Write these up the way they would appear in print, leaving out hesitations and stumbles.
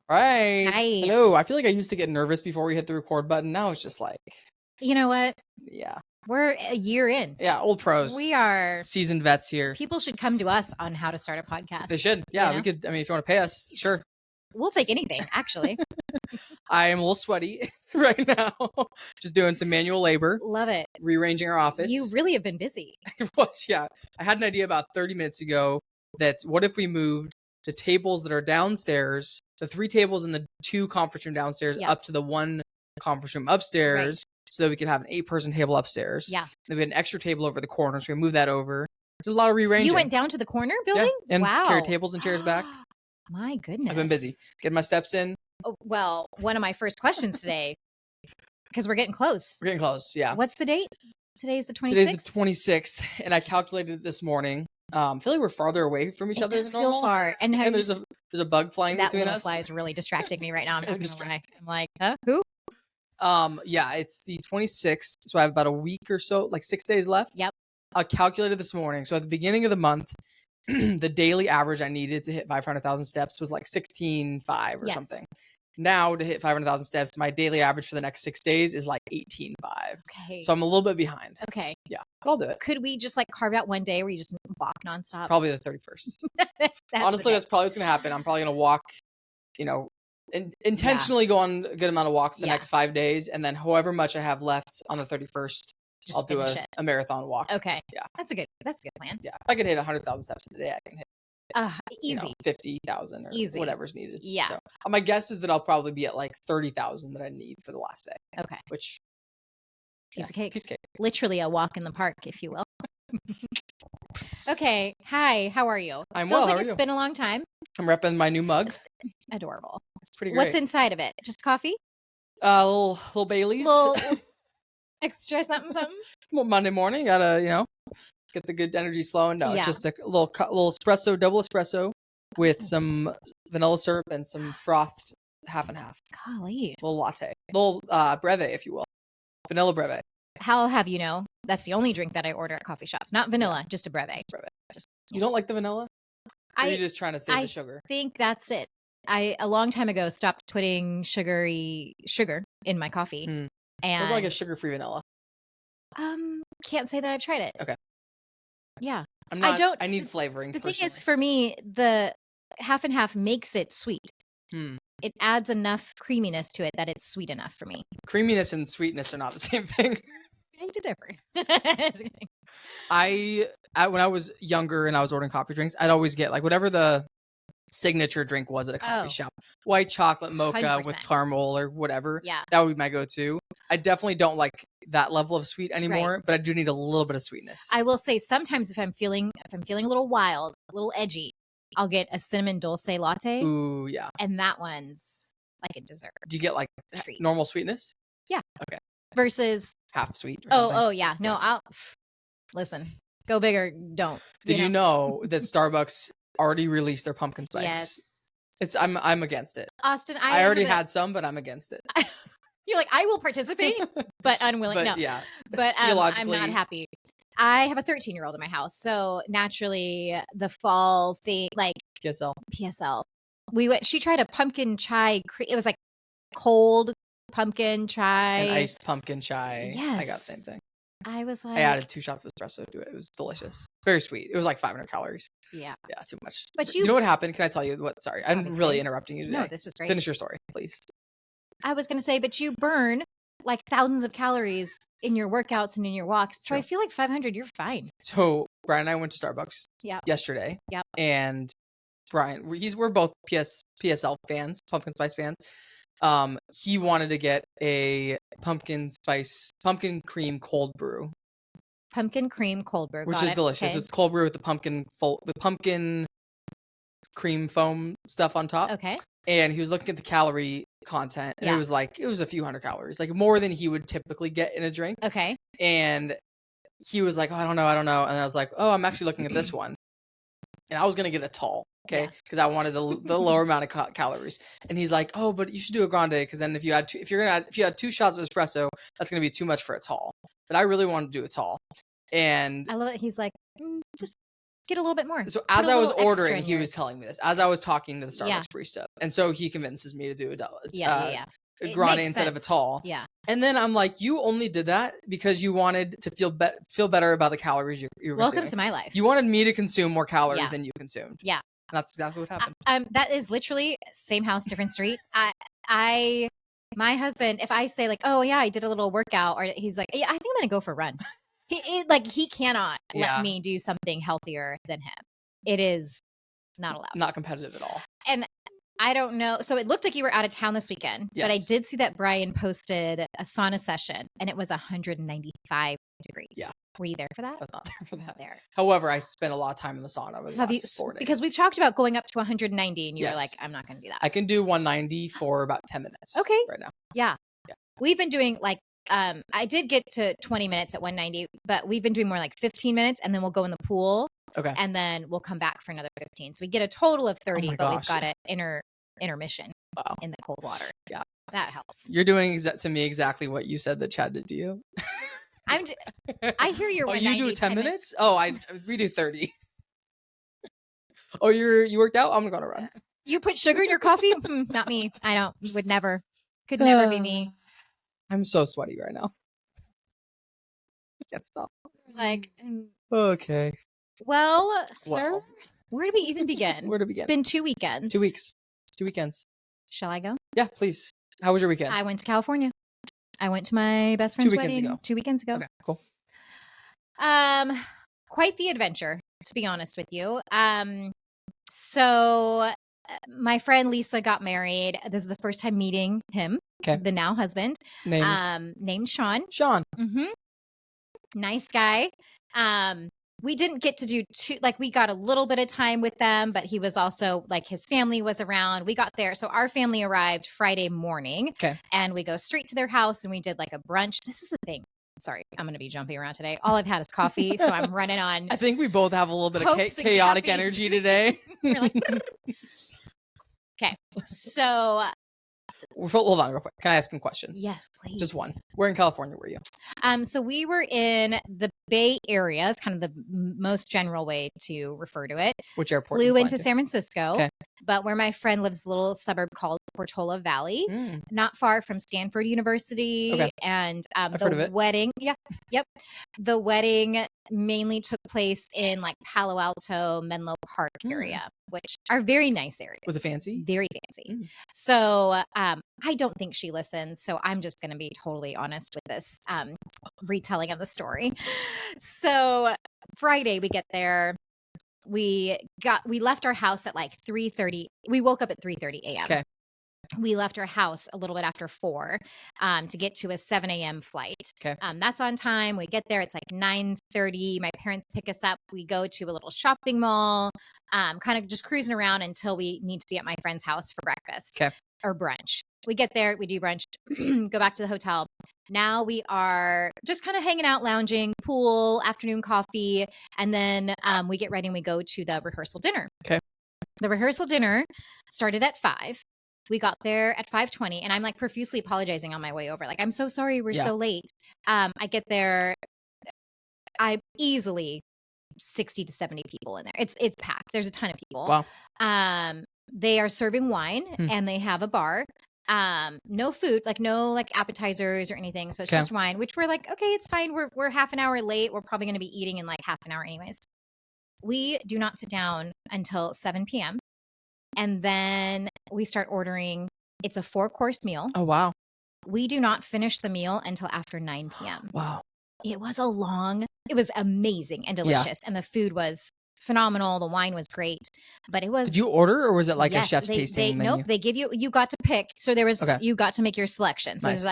Right. Hi. Hello. I feel like I used to get nervous before we hit the record button. Now it's just like, You know what? yeah. We're a year in. Yeah, old pros. We are. Seasoned vets here. People should come to us on how to start a podcast. They should. Yeah, you know? we could. I mean, if you want to pay us, sure. We'll take anything, actually. I am a little sweaty right now. Just doing some manual labor, Love it. rearranging our office. You really have been busy. It was, yeah. I had an idea about 30 minutes ago that's what if we moved the tables that are downstairs, the 3 tables in the 2 conference room downstairs, Yeah. up to the 1 conference room upstairs, so that we could have an 8-person table upstairs. Yeah. Then we had an extra table over the corner, so we moved that over. There's a lot of rearranging. You went down to the corner building? Yeah, and wow. carried tables and chairs back. My goodness. I've been busy. Getting my steps in. Oh, well, one of my first questions today, because we're getting close. We're getting close, yeah. What's the date? Today's the 26th? Today's the 26th, and I calculated it this morning. I feel like we're farther away from each other does than normal. feel far. And there's a bug flying that between little us. fly is really distracting me right now. I'm not gonna lie. I'm like, huh? Who? Yeah, it's the 26th, so I have about a week or so, like 6 days left. Yep. I calculated this morning. So at the beginning of the month, the daily average I needed to hit 500,000 steps was like 16.5 or something. Now to hit 500,000 steps, my daily average for the next 6 days is like 18.5. Okay. So I'm a little bit behind. Okay. Yeah, but I'll do it. Could we just like carve out one day where you just walk nonstop? Probably the 31st. Honestly, that's probably what's going to happen. I'm probably going to walk, intentionally go on a good amount of walks the next 5 days. And then however much I have left on the 31st, just I'll do a marathon walk. Okay. Yeah. That's a good plan. Yeah. If I could hit 100,000 steps in a day, I can hit easy 50,000 or easy. whatever's needed. Yeah. So my guess is that I'll probably be at like 30,000 that I need for the last day. Okay. Which piece of cake. Piece of cake. Literally a walk in the park, if you will. Okay. Hi. How are you? I'm Feels well. like How are it's you? been a long time. I'm repping my new mug. Adorable. It's pretty great. What's inside of it? Just coffee? Little Baileys. Little extra something. Well, Monday morning, gotta get the good energies flowing. No, it's just a little espresso, double espresso with some vanilla syrup and some frothed half and half. Golly. Little latte. Little breve, if you will. Vanilla breve. How have you know? That's the only drink that I order at coffee shops. Not vanilla, just a breve. You don't like the vanilla? Or are you just trying to save the sugar? I think that's it. I a long time ago stopped putting sugar in my coffee. And what about like a sugar-free vanilla? Can't say that I've tried it. Okay. Yeah. I need flavoring. The thing is, for me, the half and half makes it sweet. It adds enough creaminess to it that it's sweet enough for me. Creaminess and sweetness are not the same thing. I to differ. When I was younger and I was ordering coffee drinks, I'd always get like whatever the signature drink was at a coffee shop. White chocolate mocha 100%. with caramel or whatever. Yeah. That would be my go-to. I definitely don't like that level of sweet anymore, but I do need a little bit of sweetness. I will say sometimes if I'm feeling a little wild, a little edgy, I'll get a cinnamon dulce latte. Ooh, yeah. And that one's like a dessert. Do you get like normal sweetness? Yeah. Okay. Versus half sweet. Oh yeah. No, I'll listen. Go big or don't. Did you know that Starbucks already released their pumpkin spice? Yes. I'm against it. Austin, I already had some, but I'm against it. You're like, I will participate, but unwilling. No. Yeah. But I'm not happy. I have a 13-year-old in my house, so naturally the fall thing, like PSL. She tried a pumpkin chai. It was like cold pumpkin chai, an iced pumpkin chai. Yes, I got the same thing. I was like, I added 2 shots of espresso to it. It was delicious. Very sweet. It was like 500 calories. Yeah, too much. But you know what happened? Can I tell you what? Sorry, I'm really interrupting you today. No, this is great. Finish your story, please. I was going to say, but you burn like thousands of calories in your workouts and in your walks. So I feel like 500, you're fine. So Brian and I went to Starbucks yesterday. Yep. And Brian, we're both PSL fans, pumpkin spice fans. He wanted to get a pumpkin cream cold brew. Pumpkin cream cold brew, which is delicious. Okay. It's cold brew with the pumpkin cream foam stuff on top. Okay. And he was looking at the calorie content, and it was a few hundred calories, like more than he would typically get in a drink. Okay. And he was like, oh, I don't know. And I was like, oh, I'm actually looking at this one. And I was going to get a tall, okay? Because I wanted the lower amount of calories. And he's like, oh, but you should do a grande, because then if you had 2 shots of espresso, that's going to be too much for a tall. But I really wanted to do a tall. And I love it. He's like, just get a little bit more. So as I was ordering, he was telling me this. As I was talking to the Starbucks barista. And so he convinces me to do a grande instead of a tall. Yeah. And then I'm like, you only did that because you wanted to feel better about the calories you were Welcome consuming. to my life. You wanted me to consume more calories than you consumed. Yeah. That's exactly what happened. That is literally same house, different street. My husband, if I say like, oh yeah, I did a little workout, or he's like, yeah, I think I'm going to go for a run. He cannot let me do something healthier than him. It is not allowed. Not competitive at all. And I don't know. So it looked like you were out of town this weekend, but I did see that Brian posted a sauna session and it was 195 degrees. Yeah. Were you there for that? I was not there for that. However, I spent a lot of time in the sauna over the last 4 days. Because we've talked about going up to 190 and you were like, I'm not going to do that. I can do 190 for about 10 minutes. Okay. Right now. Yeah. We've been doing like, I did get to 20 minutes at 190, but we've been doing more like 15 minutes and then we'll go in the pool. Okay. And then we'll come back for another 15. So we get a total of 30, but we've got an intermission in the cold water. Yeah. That helps. You're doing to me exactly what you said that Chad did to you. I hear you're. You do 10 minutes? Oh, we do 30. Oh, you worked out? I'm gonna go on a run. You put sugar in your coffee? Not me. I don't. Would never. Could never be me. I'm so sweaty right now. Can't stop. Okay. Well, sir, where do we even begin? Where do we begin? It's been 2 weekends. 2 weeks. 2 weekends. Shall I go? Yeah, please. How was your weekend? I went to California. I went to my best friend's wedding 2 weekends ago. Okay, cool. Quite the adventure, to be honest with you. So my friend Lisa got married. This is the first time meeting him, the now husband, named Sean. Sean. Mm-hmm. Nice guy. We didn't get to do we got a little bit of time with them, but he was also his family was around. We got there. So our family arrived Friday morning and we go straight to their house and we did a brunch. This is the thing. Sorry, I'm going to be jumping around today. All I've had is coffee, so I'm running on. I think we both have a little bit of chaotic energy today. Okay, so hold on real quick. Can I ask some questions? Yes, please. Just one. Where in California were you? So we were in the Bay Area. It's kind of the most general way to refer to it. Which airport? Flew into San Francisco, but where my friend lives, a little suburb called Portola Valley, not far from Stanford University. Okay. And the wedding, the wedding mainly took place in Palo Alto, Menlo Park area, which are very nice areas. Was it fancy? Very fancy. So I don't think she listens. So I'm just going to be totally honest with this retelling of the story. So Friday we get there. We left our house at 3:30. We woke up at 3:30 a.m. Okay. We left our house a little bit after 4 to get to a 7 a.m. flight. Okay. That's on time. We get there. It's 9:30. My parents pick us up. We go to a little shopping mall, kind of just cruising around until we need to be at my friend's house for breakfast or brunch. We get there. We do brunch, go back to the hotel. Now we are just kind of hanging out, lounging, pool, afternoon coffee. And then we get ready and we go to the rehearsal dinner. Okay. The rehearsal dinner started at 5. We got there at 5:20 and I'm profusely apologizing on my way over. I'm so sorry we're so late. I get there, I easily 60 to 70 people in there. It's packed. There's a ton of people. Wow. They are serving wine and they have a bar. No food, no appetizers or anything. So it's just wine, which we're okay, it's fine. We're half an hour late. We're probably going to be eating in half an hour anyways. We do not sit down until 7 p.m. And then we start ordering. It's a 4-course meal. Oh, wow. We do not finish the meal until after 9 p.m. Wow. It was amazing and delicious. And the food was phenomenal. The wine was great, but it was. Did you order or was it a chef's tasting menu? Nope. They give you got to pick. So there was, you got to make your selection. So there's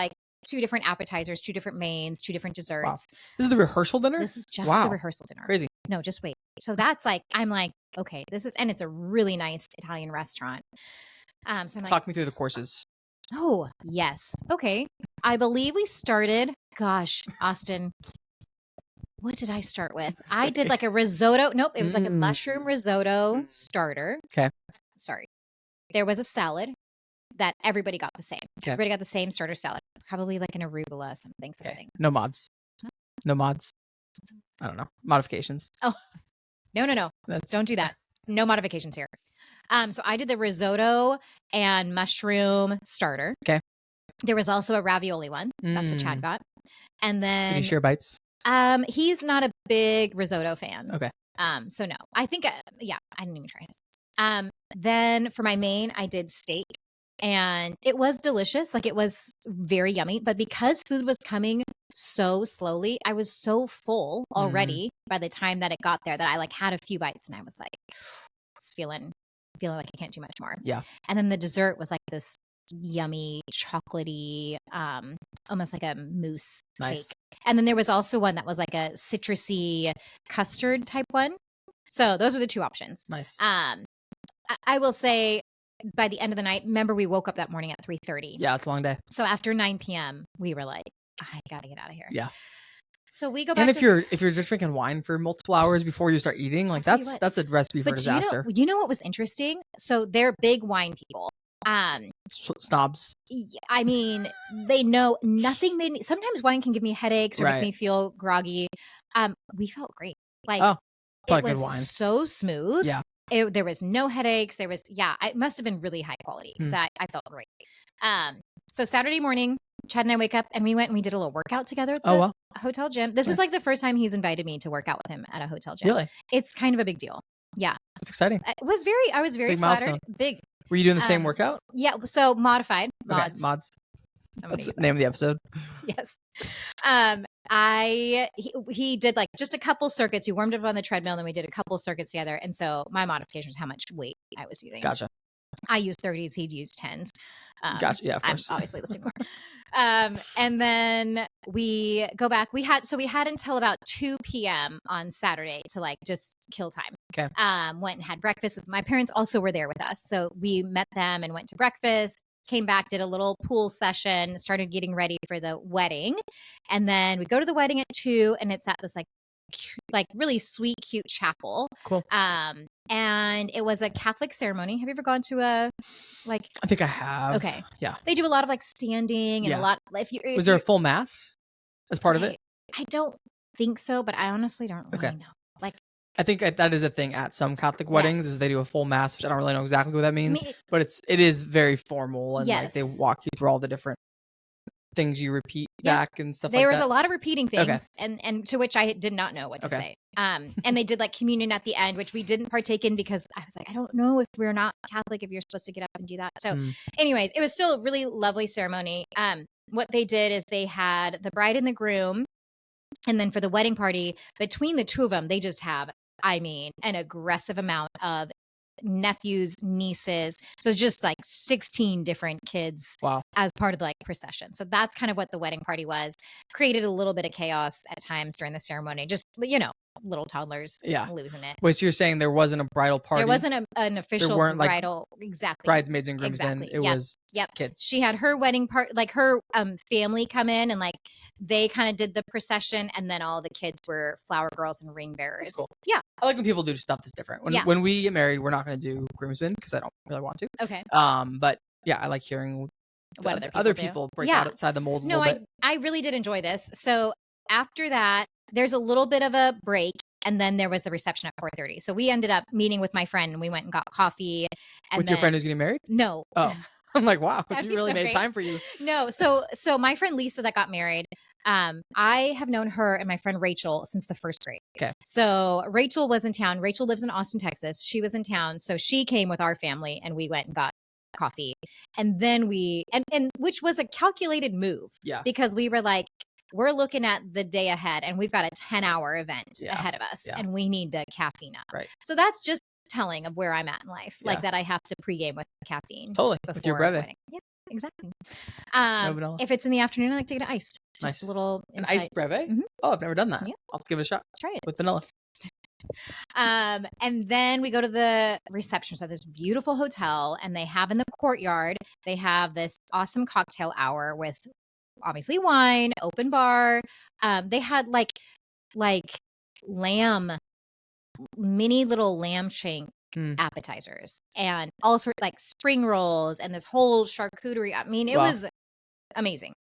2 different appetizers, 2 different mains, 2 different desserts. Wow. This is the rehearsal dinner? This is just the rehearsal dinner. Crazy. No, just wait. So that's I'm okay, and it's a really nice Italian restaurant. So I'm talk me through the courses. Oh, yes. Okay. I believe we started, gosh, Austin, what did I start with? I did a risotto. Nope. It was a mushroom risotto starter. Okay. Sorry. There was a salad that everybody got the same. Okay. Everybody got the same starter salad. Probably an arugula, something. Okay. No mods. Huh? No mods. I don't know. Modifications. Oh. No. Don't do that. No modifications here. So I did the risotto and mushroom starter. Okay. There was also a ravioli one. That's what Chad got. And then did he share bites? He's not a big risotto fan. Okay. So no. I think I didn't even try his. Then for my main, I did steak. And it was delicious. Like, it was very yummy. But because food was coming so slowly, I was so full already by the time that it got there that I like had a few bites and I was like, feeling like I can't do much more. Yeah. And then the dessert was like this yummy, chocolatey, almost like a mousse cake. And then there was also one that was like a citrusy custard type one. So those were the two options. Nice. I will say, by the end of the night, remember we woke up that morning at 3:30. Yeah, it's a long day. So after 9 p.m., we were like, I gotta get out of here. Yeah. So we go back. And if you're just drinking wine for multiple hours before you start eating, like that's a recipe for disaster. You know what was interesting? So they're big wine people. Snobs. I mean, they know nothing made me. Sometimes wine can give me headaches or make me feel groggy. We felt great. Like, it was wine. So smooth. Yeah. There was no headaches. There was, it must have been really high quality because I felt great. So Saturday morning, Chad and I wake up and we went and we did a little workout together at the hotel gym. This is like the first time he's invited me to work out with him at a hotel gym. Really? It's kind of a big deal. Yeah. That's exciting. I was very big flattered. Milestone. Big. Were you doing the same workout? Yeah. So modified. Okay, mods. That's the name of the episode. Yes. He did like just a couple circuits. He warmed up on the treadmill and then we did a couple circuits together. And so my modification was how much weight I was using. Gotcha. I used 30s. He'd used 10s. Gotcha. Yeah, of course. I'm obviously lifting more. And then we go back. We had until about 2 p.m. on Saturday to like just kill time. Okay. Went and had breakfast with my parents. Also were there with us. So we met them and went to breakfast. Came back, did a little pool session, started getting ready for the wedding. And then we go to the wedding at 2 and it's at this like really sweet, cute chapel. Cool. And it was a Catholic ceremony. Have you ever gone to a I think I have. Okay. Yeah. They do a lot of like standing and a lot. Was there a full mass as part of it? I don't think so, but I honestly don't really know. I think that is a thing at some Catholic weddings is they do a full mass, which I don't really know exactly what that means, but it is very formal and like they walk you through all the different things you repeat back and stuff like that. There was a lot of repeating things and to which I did not know what to say. And they did like communion at the end, which we didn't partake in because I was like, I don't know if we're not Catholic, if you're supposed to get up and do that. So anyways, it was still a really lovely ceremony. What they did is they had the bride and the groom. And then for the wedding party, between the two of them, they just have, an aggressive amount of nephews, nieces. So just like 16 different kids as part of the procession. So that's kind of what the wedding party was. Created a little bit of chaos at times during the ceremony. Just, little toddlers losing it. Wait, so you're saying there wasn't a bridal party? There wasn't an official bridal. Exactly. Bridesmaids and groomsmen. It was kids. She had her wedding part, like her family come in and like they kind of did the procession and then all the kids were flower girls and ring bearers. That's cool. Yeah. I like when people do stuff that's different. When we get married, we're not going to do groomsmen because I don't really want to. Okay. But yeah, I like hearing what other people break outside the mold a little bit. I really did enjoy this. So after that, there's a little bit of a break. And then there was the reception at 4:30. So we ended up meeting with my friend and we went and got coffee. And with your friend who's getting married? No. Oh, I'm like, wow, she really made time for you. No. So my friend Lisa that got married, I have known her and my friend Rachel since the first grade. Okay. So Rachel was in town. Rachel lives in Austin, Texas. She was in town. So she came with our family and we went and got coffee. And then and which was a calculated move. Yeah. Because we were like, we're looking at the day ahead and we've got a 10-hour event ahead of us and we need to caffeine up. Right. So that's just telling of where I'm at in life. Like that I have to pregame with caffeine. Totally. With your breve. Yeah, exactly. If it's in the afternoon, I like to get it iced. Just a little an iced breve? Mm-hmm. Oh, I've never done that. Yeah. I'll have to give it a shot. Try it. With vanilla. And then we go to the reception. So this beautiful hotel and they have in the courtyard, they have this awesome cocktail hour with obviously wine, open bar. They had like mini little lamb shank appetizers and all sorts like spring rolls and this whole charcuterie. I mean, it was amazing.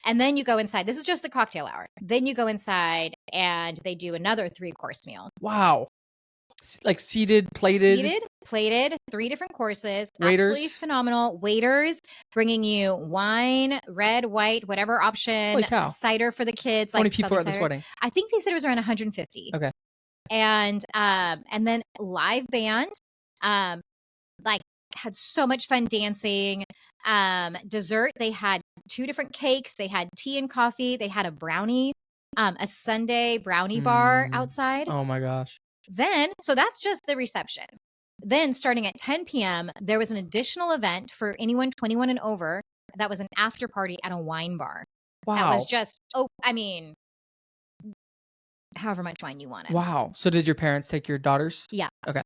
And then you go inside. This is just the cocktail hour. Then you go inside and they do another 3-course meal. Wow. Like seated, plated, 3 different courses. waiters. Absolutely phenomenal. Waiters bringing you wine, red, white, whatever option. Holy cow. Cider for the kids. How many people are at this wedding? I think they said it was around 150. Okay. And then live band. Like had so much fun dancing. Dessert, they had 2 different cakes. They had tea and coffee. They had a brownie, a Sunday brownie bar outside. Oh my gosh. Then, so that's just the reception. Then starting at 10 p.m., there was an additional event for anyone 21 and over. That was an after party at a wine bar. Wow. That was just, however much wine you wanted. Wow. So did your parents take your daughters? Yeah. Okay.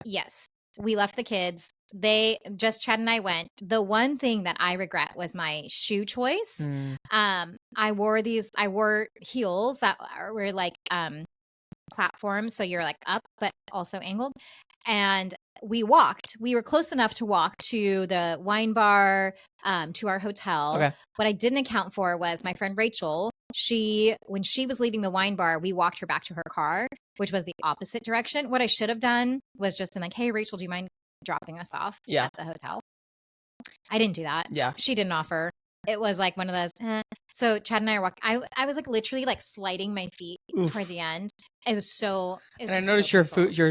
Yes. We left the kids. Chad and I went. The one thing that I regret was my shoe choice. I wore heels that were like platforms. So you're like up, but also angled. And we walked. We were close enough to walk to the wine bar, to our hotel. Okay. What I didn't account for was my friend Rachel. When she was leaving the wine bar, we walked her back to her car, which was the opposite direction. What I should have done was just been like, hey, Rachel, do you mind dropping us off at the hotel? I didn't do that. Yeah. She didn't offer. It was like one of those, So Chad and I are walking. I was like literally like sliding my feet towards the end. It was so. And I noticed your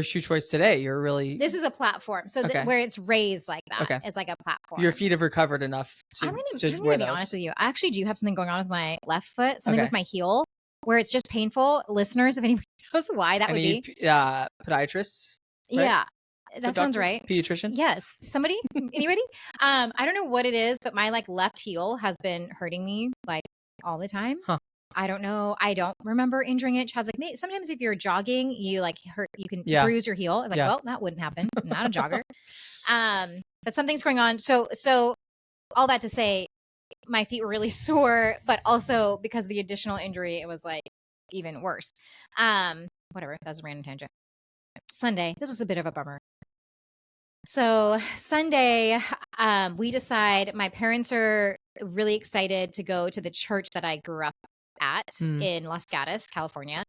shoe choice today. You're really. This is a platform, so where it's raised like that is like a platform. Your feet have recovered enough to. I'm gonna be honest with you. I actually do have something going on with my left foot. Something with my heel, where it's just painful. Listeners, if anyone knows why that would be. Podiatrists. Right? Yeah. That sounds right. Pediatrician? Yes. Somebody? Anybody? I don't know what it is, but my like left heel has been hurting me like all the time. Huh. I don't know. I don't remember injuring it. Chad's like, sometimes if you're jogging, you like hurt, you can bruise your heel. I was like, well, that wouldn't happen. I'm not a jogger. But something's going on. So all that to say, my feet were really sore, but also because of the additional injury, it was like even worse. Whatever. That's a random tangent. Sunday. This was a bit of a bummer. So Sunday, we decide my parents are really excited to go to the church that I grew up at in Los Gatos, California.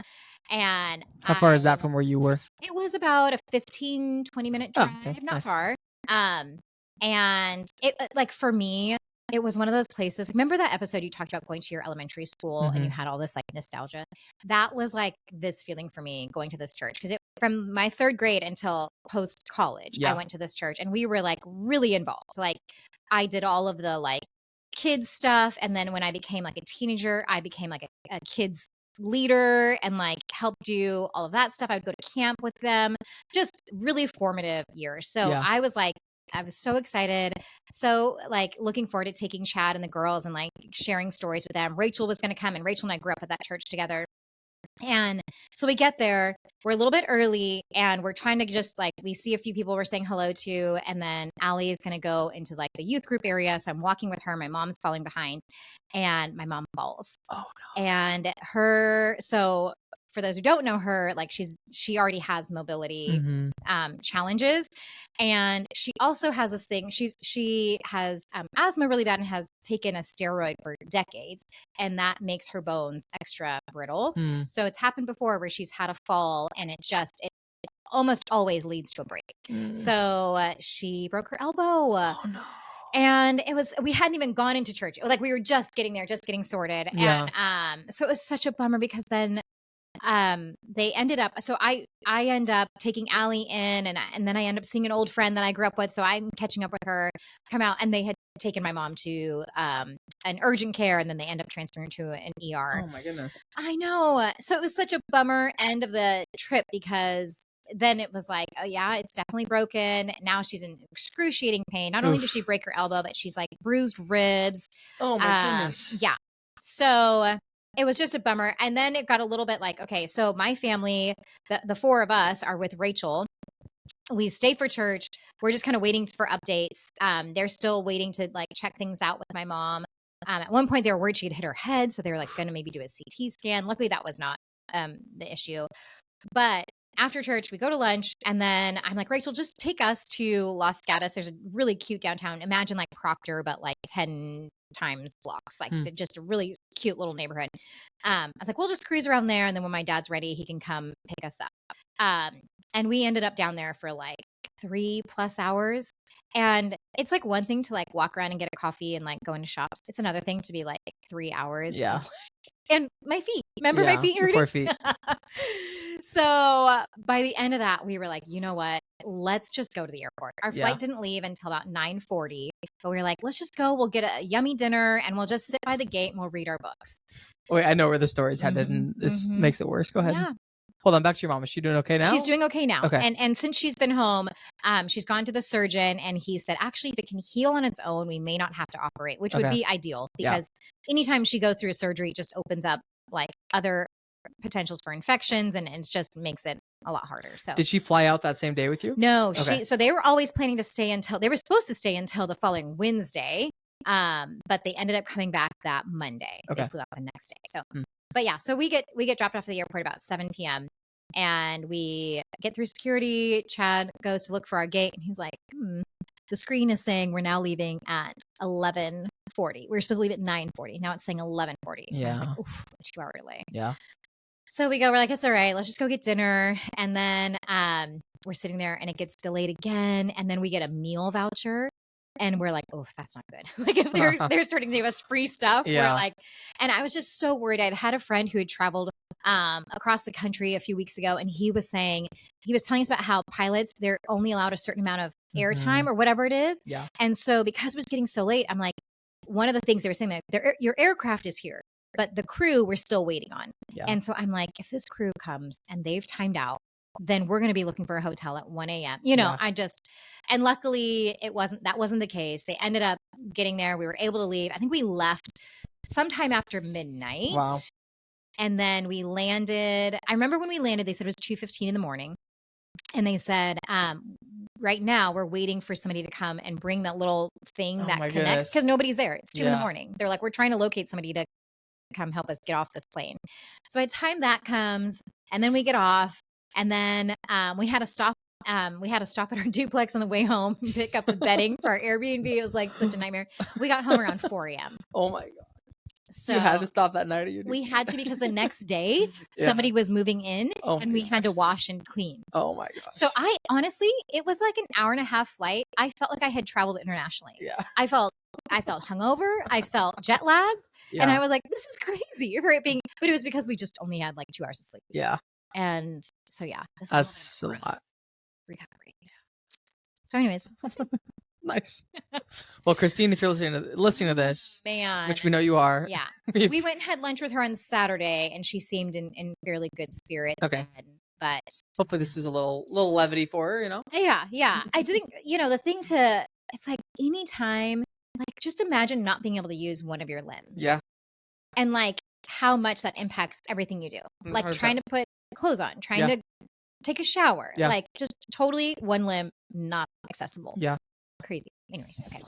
And how far is that from where you were? It was about a 15, 20-minute drive, not far. And it like for me, it was one of those places. Remember that episode you talked about going to your elementary school and you had all this like nostalgia? That was like this feeling for me going to this church because from my 3rd grade until post college, I went to this church and we were like really involved. Like I did all of the like kids stuff. And then when I became like a teenager, I became like a kids leader and like helped do all of that stuff. I would go to camp with them, just really formative years. So I was so excited. So like looking forward to taking Chad and the girls and like sharing stories with them. Rachel was going to come and Rachel and I grew up at that church together. And so we get there, we're a little bit early and we're trying to just like, we see a few people we're saying hello to. And then Allie is going to go into like the youth group area. So I'm walking with her. My mom's falling behind and my mom falls. Oh no. And so for those who don't know her, like she already has mobility challenges. And she also has this thing. She has asthma really bad and has taken a steroid for decades. And that makes her bones extra brittle. So it's happened before where she's had a fall and it almost always leads to a break. So she broke her elbow. Oh no. And we hadn't even gone into church. Like we were just getting there, just getting sorted. Yeah. And so it was such a bummer because then they ended up, so I end up taking Allie in and then I end up seeing an old friend that I grew up with. So I'm catching up with her, come out, and they had taken my mom to an urgent care and then they end up transferring her to an ER. Oh my goodness. I know. So it was such a bummer end of the trip because then it was like, oh yeah, it's definitely broken. Now she's in excruciating pain. Not only did she break her elbow, but she's like bruised ribs. Oh my goodness. Yeah. So it was just a bummer. And then it got a little bit like, okay, so my family, the 4 of us are with Rachel. We stay for church. We're just kind of waiting for updates. They're still waiting to like check things out with my mom. At one point they were worried she'd hit her head. So they were like going to maybe do a CT scan. Luckily that was not the issue. But after church, we go to lunch, and then I'm like, Rachel, just take us to Los Gatos. There's a really cute downtown. Imagine like Proctor, but like 10 times blocks, like just a really cute little neighborhood. I was like, we'll just cruise around there, and then when my dad's ready, he can come pick us up. And we ended up down there for like 3+ hours. And it's like one thing to like walk around and get a coffee and like go into shops. It's another thing to be like 3 hours. Yeah. And my feet. Remember my feet hurting? Poor feet. So by the end of that, we were like, you know what? Let's just go to the airport. Our flight didn't leave until about 9:40. But we were like, let's just go. We'll get a yummy dinner and we'll just sit by the gate and we'll read our books. Wait, I know where the story's headed, and this makes it worse. Go ahead. Yeah. Hold on, back to your mom. Is she doing okay now? She's doing okay now. Okay. And since she's been home, she's gone to the surgeon, and he said, actually, if it can heal on its own, we may not have to operate, which would be ideal, because anytime she goes through a surgery, it just opens up like other potentials for infections, and it just makes it a lot harder. So did she fly out that same day with you? No, so they were always planning to stay until, they were supposed to stay until the following Wednesday. But they ended up coming back that Monday. Okay. They flew out the next day. So, but yeah, so we get dropped off at the airport about 7 p.m. and we get through security. Chad goes to look for our gate, and he's like, the screen is saying we're now leaving at 11:40. We were supposed to leave at 9:40. Now it's saying 11:40. Yeah. I was like, oof, a 2-hour delay. Yeah. So we're like, it's all right. Let's just go get dinner. And then we're sitting there, and it gets delayed again. And then we get a meal voucher. And we're like, oh, that's not good. Like if they're starting to give us free stuff, we're like, and I was just so worried. I'd had a friend who had traveled across the country a few weeks ago, and he was telling us about how pilots, they're only allowed a certain amount of airtime or whatever it is. Yeah. And so because it was getting so late, I'm like, one of the things they were saying that your aircraft is here, but the crew we're still waiting on. Yeah. And so I'm like, if this crew comes and they've timed out, then we're going to be looking for a hotel at 1 a.m. And luckily that wasn't the case. They ended up getting there. We were able to leave. I think we left sometime after midnight. Wow. And then we landed. I remember when we landed, they said it was 2:15 in the morning. And they said, right now we're waiting for somebody to come and bring that little thing that connects, because nobody's there. It's 2 in the morning. They're like, we're trying to locate somebody to come help us get off this plane. So by the time that comes, and then we get off, and then we had to stop. We had to stop at our duplex on the way home and pick up the bedding for our Airbnb. It was like such a nightmare. We got home around 4 a.m. Oh my God. So you had to stop that night? We had to, because the next day somebody was moving in, and we had to wash and clean. Oh my gosh. So I honestly, it was like an hour-and-a-half flight. I felt like I had traveled internationally. Yeah. I felt hungover. I felt jet lagged. Yeah. And I was like, this is crazy for it being, but it was because we just only had like 2 hours of sleep. Yeah. And so, yeah. That's a lot. Recovery. So anyways, that's what. Nice. Well, Christine, if you're listening to this, man, which we know you are. Yeah. We went and had lunch with her on Saturday, and she seemed in fairly good spirits. Okay. But hopefully this is a little levity for her, Yeah. I do think, the thing it's like anytime, like just imagine not being able to use one of your limbs. Yeah. And like how much that impacts everything you do. Like 100%. Trying to put clothes on, trying to take a shower. Yeah. Like just totally one limb, not accessible. Yeah. Crazy. Anyways, okay.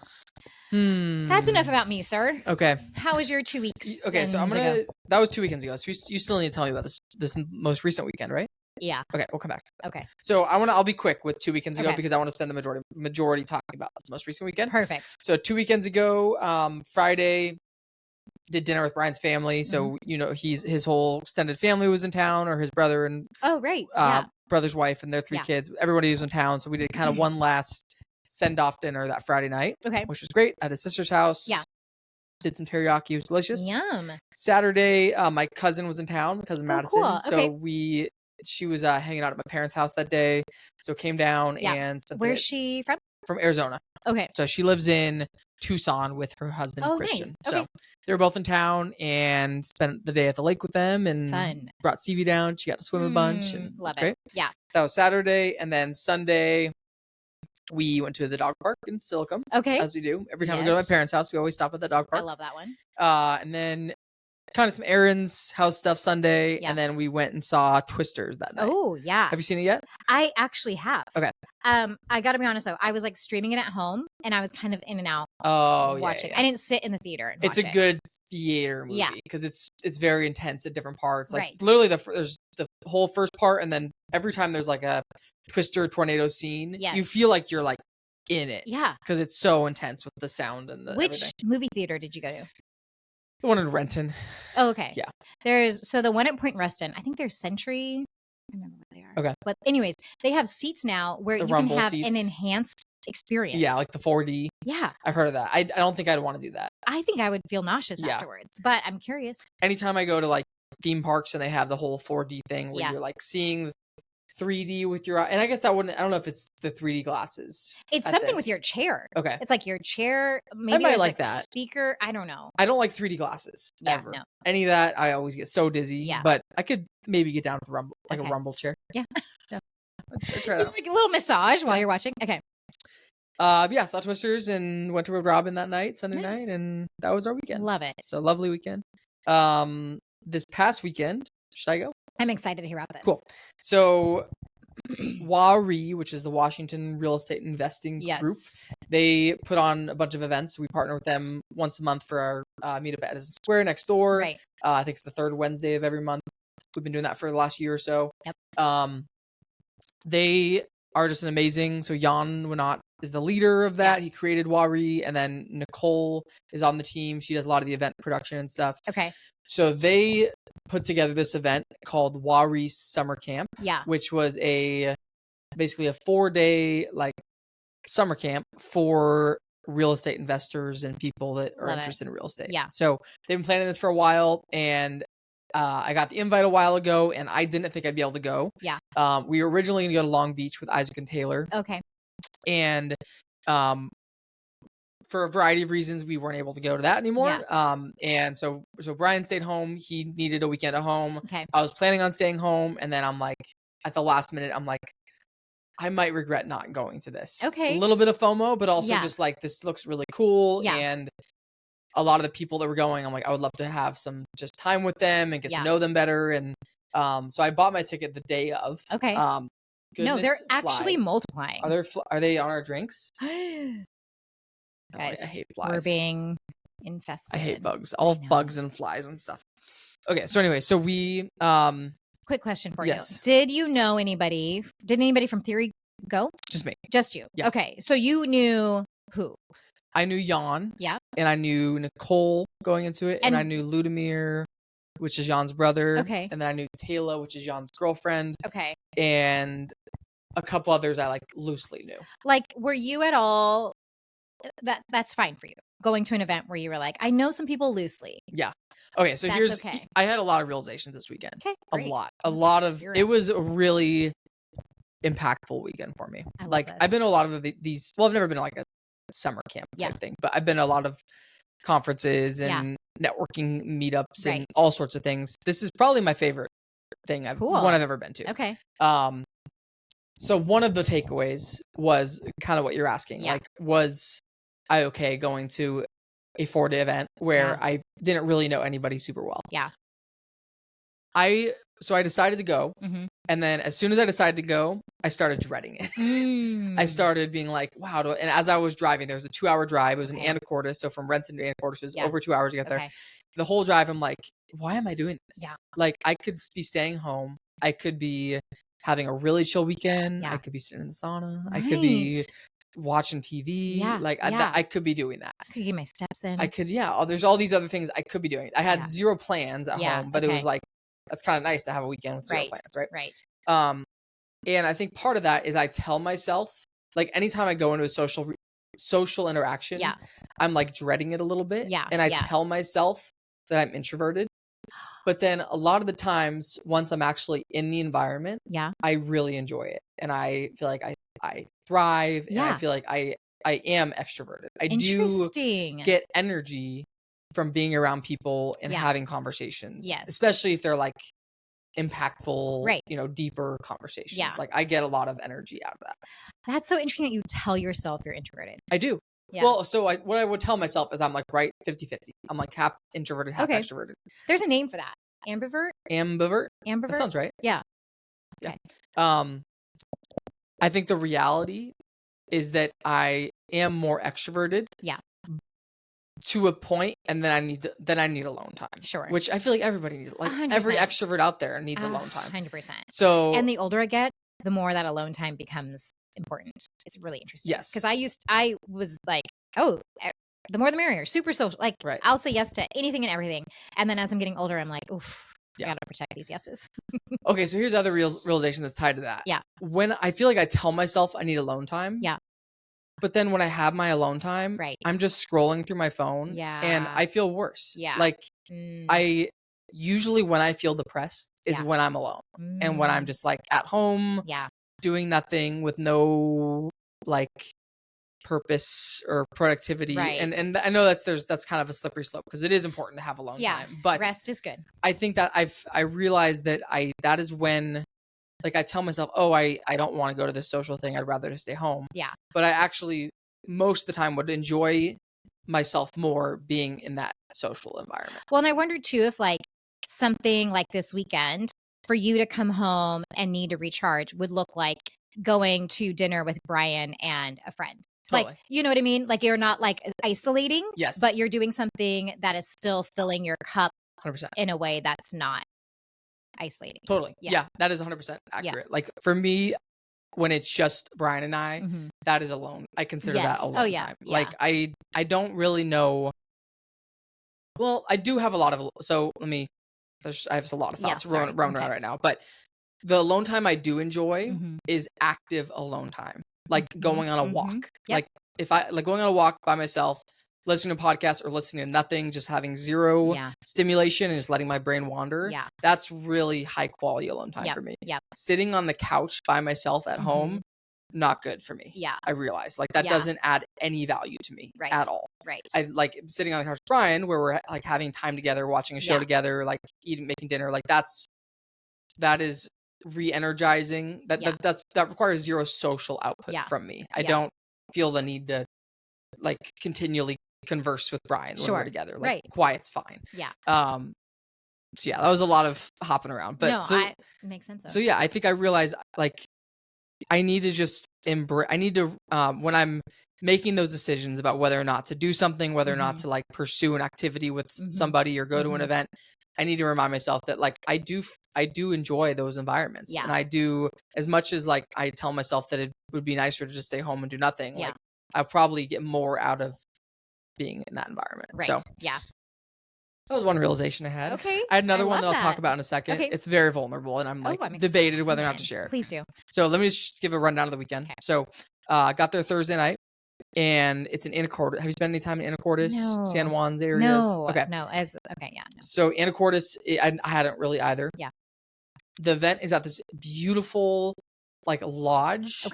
That's enough about me, sir. Okay. How was your 2 weeks? Okay, so that was 2 weekends ago. So you still need to tell me about this most recent weekend, right? Yeah. Okay, we'll come back. Okay. So I'll be quick with 2 weekends ago, because I want to spend the majority talking about this most recent weekend. Perfect. So 2 weekends ago, Friday, did dinner with Brian's family. So his whole extended family was in town, or his brother and brother's wife and their 3 kids. Everybody was in town, so we did kind of one last send-off dinner that Friday night, which was great, at his sister's house. Yeah. Did some teriyaki. It was delicious. Yum. Saturday, my cousin was in town, my cousin Madison. Cool. So she was hanging out at my parents' house that day. So came down and spent Where's she from? From Arizona. Okay. So she lives in Tucson with her husband, Christian. Nice. Okay. So they were both in town and spent the day at the lake with them, and brought Stevie down. She got to swim a bunch, and love it. Great. Yeah. That was Saturday. And then Sunday, we went to the dog park in Silicon. Okay. As we do. Every time we go to my parents' house, we always stop at the dog park. I love that one. And then kind of some errands, house stuff Sunday. Yeah. And then we went and saw Twisters that night. Oh, yeah. Have you seen it yet? I actually have. Okay. I got to be honest, though. I was like streaming it at home, and I was kind of in and out watching. Yeah. I didn't sit in the theater and watch it. It's a good theater movie, because it's very intense at different parts. Like literally there's the whole first part, and then every time there's like a twister tornado scene, you Yes. feel like you're like in it. Yeah. Because it's so intense with the sound and Which everything. movie theater did you go to? The one in Renton. Oh, okay. Yeah. There's the one at Point Reston. I think there's Century. I don't remember what they are. Okay. But anyways, they have seats now where The you can rumble have seats. an enhanced experience. Yeah, like the 4D. Yeah. I've heard of that. I don't think I'd want to do that. I think I would feel nauseous afterwards, but I'm curious. Anytime I go to like theme parks and they have the whole 4D thing where you're like seeing 3D with your eye, and I guess that wouldn't. I don't know if it's the 3D glasses. It's something with your chair. Okay, it's like your chair. Maybe I might like that speaker. I don't know. I don't like 3D glasses ever. No. Any of that, I always get so dizzy. Yeah, but I could maybe get down with rumble, like a rumble chair. Yeah, yeah. I'll try that. Like a little massage while you're watching. Okay. Yeah, saw Twisters and went to Road Robin that night, Sunday night, and that was our weekend. Love it. It's a lovely weekend. This past weekend, should I go? I'm excited to hear about this. Cool. So, WARI, which is the Washington Real Estate Investing Group, they put on a bunch of events. We partner with them once a month for our meetup at Edison Square next door. Right. I think it's the third Wednesday of every month. We've been doing that for the last year or so. Yep. They are just an amazing. So Jan Winot is the leader of that. Yeah. He created WARI, and then Nicole is on the team. She does a lot of the event production and stuff. Okay. So they put together this event called WARI Summer Camp. Yeah. Which was basically a 4-day like summer camp for real estate investors and people that are interested in real estate. Yeah. So they've been planning this for a while, and I got the invite a while ago, and I didn't think I'd be able to go. Yeah. We were originally going to go to Long Beach with Isaac and Taylor. Okay. And for a variety of reasons, we weren't able to go to that anymore. Yeah. And so Brian stayed home. He needed a weekend at home. Okay. I was planning on staying home, and then I'm like, at the last minute, I'm like, I might regret not going to this. Okay. A little bit of FOMO, but also just like, this looks really cool. Yeah. And a lot of the people that were going, I'm like, I would love to have some just time with them and get to know them better. And so I bought my ticket the day of. Okay. No, they're actually multiplying. Are they on our drinks? Guys, I hate flies. We're being infested. I hate bugs. All bugs and flies and stuff. Okay, so anyway, so we quick question for you. Did you know anybody? Did anybody from Theory go? Just me. Just you. Yeah. Okay. So you knew who? I knew Jan. Yeah. And I knew Nicole going into it. And I knew Ludimir, which is Jan's brother. Okay. And then I knew Taylor, which is Jan's girlfriend. Okay. And a couple others I like loosely knew. Like, were you at all that's fine for you, going to an event where you were like, I know some people loosely? Yeah. Okay, so I had a lot of realizations this weekend. Okay, great. A lot of it was a really impactful weekend for me. Like, I've been to a lot of these. Well, I've never been to like a summer camp type thing, but I've been to a lot of conferences and networking meetups and all sorts of things. This is probably my favorite thing one I've ever been to. Okay. So one of the takeaways was kind of what you're asking. Like, was I okay going to a 4-day event where I didn't really know anybody super well? Yeah. So I decided to go. Mm-hmm. And then as soon as I decided to go, I started dreading it. I started being like, wow. And as I was driving, there was a 2-hour drive. It was in Anacortes. So from Renton to Anacortes, it was over 2 hours to get there. The whole drive, I'm like, why am I doing this? Yeah. Like, I could be staying home. I could be having a really chill weekend. I could be sitting in the sauna. Right. I could be watching TV. Yeah. Like, I could be doing that. I could get my steps in. I could, there's all these other things I could be doing. I had zero plans at home, but it was like, that's kind of nice to have a weekend with zero plans, right? Right. And I think part of that is I tell myself, like, anytime I go into a social interaction, I'm like dreading it a little bit. Yeah. And I tell myself that I'm introverted. But then a lot of the times, once I'm actually in the environment, I really enjoy it. And I feel like I thrive. And I feel like I am extroverted. I do get energy from being around people and having conversations. Yes. Especially if they're like impactful, right. Deeper conversations. Yeah. Like, I get a lot of energy out of that. That's so interesting that you tell yourself you're introverted. I do. Yeah. Well, so what I would tell myself is I'm like, right, 50-50. I'm like half introverted, half extroverted. There's a name for that. Ambivert? Ambivert? Ambivert? That sounds right. Yeah. Okay. I think the reality is that I am more extroverted. Yeah. to a point, and then I need alone time. Sure. Which I feel like everybody needs. Like 100%. every extrovert out there needs alone time. 100%. So, and the older I get, the more that alone time becomes important. It's really interesting. Yes. Because I was like, oh, the more the merrier. Super social. Like, Right. I'll say yes to anything and everything. And then as I'm getting older, I'm like, oof, I gotta protect these yeses. Okay, so here's the other realization that's tied to that. Yeah. When I feel like I tell myself I need alone time. Yeah. But then when I have my alone time, Right. I'm just scrolling through my phone. Yeah. And I feel worse. Yeah. Like I usually when I feel depressed is when I'm alone. And when I'm just like at home, doing nothing with no like purpose or productivity. Right. And I know that's kind of a slippery slope because it is important to have alone time. But rest is good. I think that I realized that that is when like I tell myself, oh, I don't want to go to this social thing. I'd rather just stay home. Yeah. But I actually most of the time would enjoy myself more being in that social environment. Well, and I wondered too if like something like this weekend for you to come home and need to recharge would look like going to dinner with Brian and a friend. Totally. Like, you know what I mean? Like you're not like isolating, yes, but you're doing something that is still filling your cup 100%. in a way that's not isolating. Totally. Yeah, that is 100% accurate. Yeah. Like for me, when it's just Brian and I, that is alone. I consider that alone time. Like I don't really know. Well, I do have a lot of, so I have a lot of thoughts running around right now, but the alone time I do enjoy is active alone time. Like going on a walk. Like if I like going on a walk by myself, listening to podcasts or listening to nothing, just having zero stimulation and just letting my brain wander. Yeah. That's really high quality alone time for me. Yeah. Sitting on the couch by myself at home, not good for me. Yeah. I realize like that doesn't add any value to me at all. Right. I like sitting on the couch with Brian where we're like having time together, watching a show together, like making dinner. Like that is re-energizing. That requires zero social output from me. I don't feel the need to like continually converse with Brian when we're together. Like quiet's fine. Yeah. So that was a lot of hopping around. But it makes sense. So I think I realized like I need to just embrace. I need to when I'm making those decisions about whether or not to do something, whether or not to like pursue an activity with somebody or go to an event, I need to remind myself that like I do enjoy those environments, and I do, as much as like I tell myself that it would be nicer to just stay home and do nothing. Like I'll probably get more out of being in that environment. Right. So that was one realization I had. Okay. I had another one that I'll talk about in a second. Okay. It's very vulnerable, and I'm like debated whether or not to share it. Please do. So let me just give a rundown of the weekend. Okay. So got there Thursday night, and it's in Anacortes. Have you spent any time in Anacortes, San Juan's areas? No. Okay. No. No. So Anacortes, I hadn't really either. Yeah. The event is at this beautiful like lodge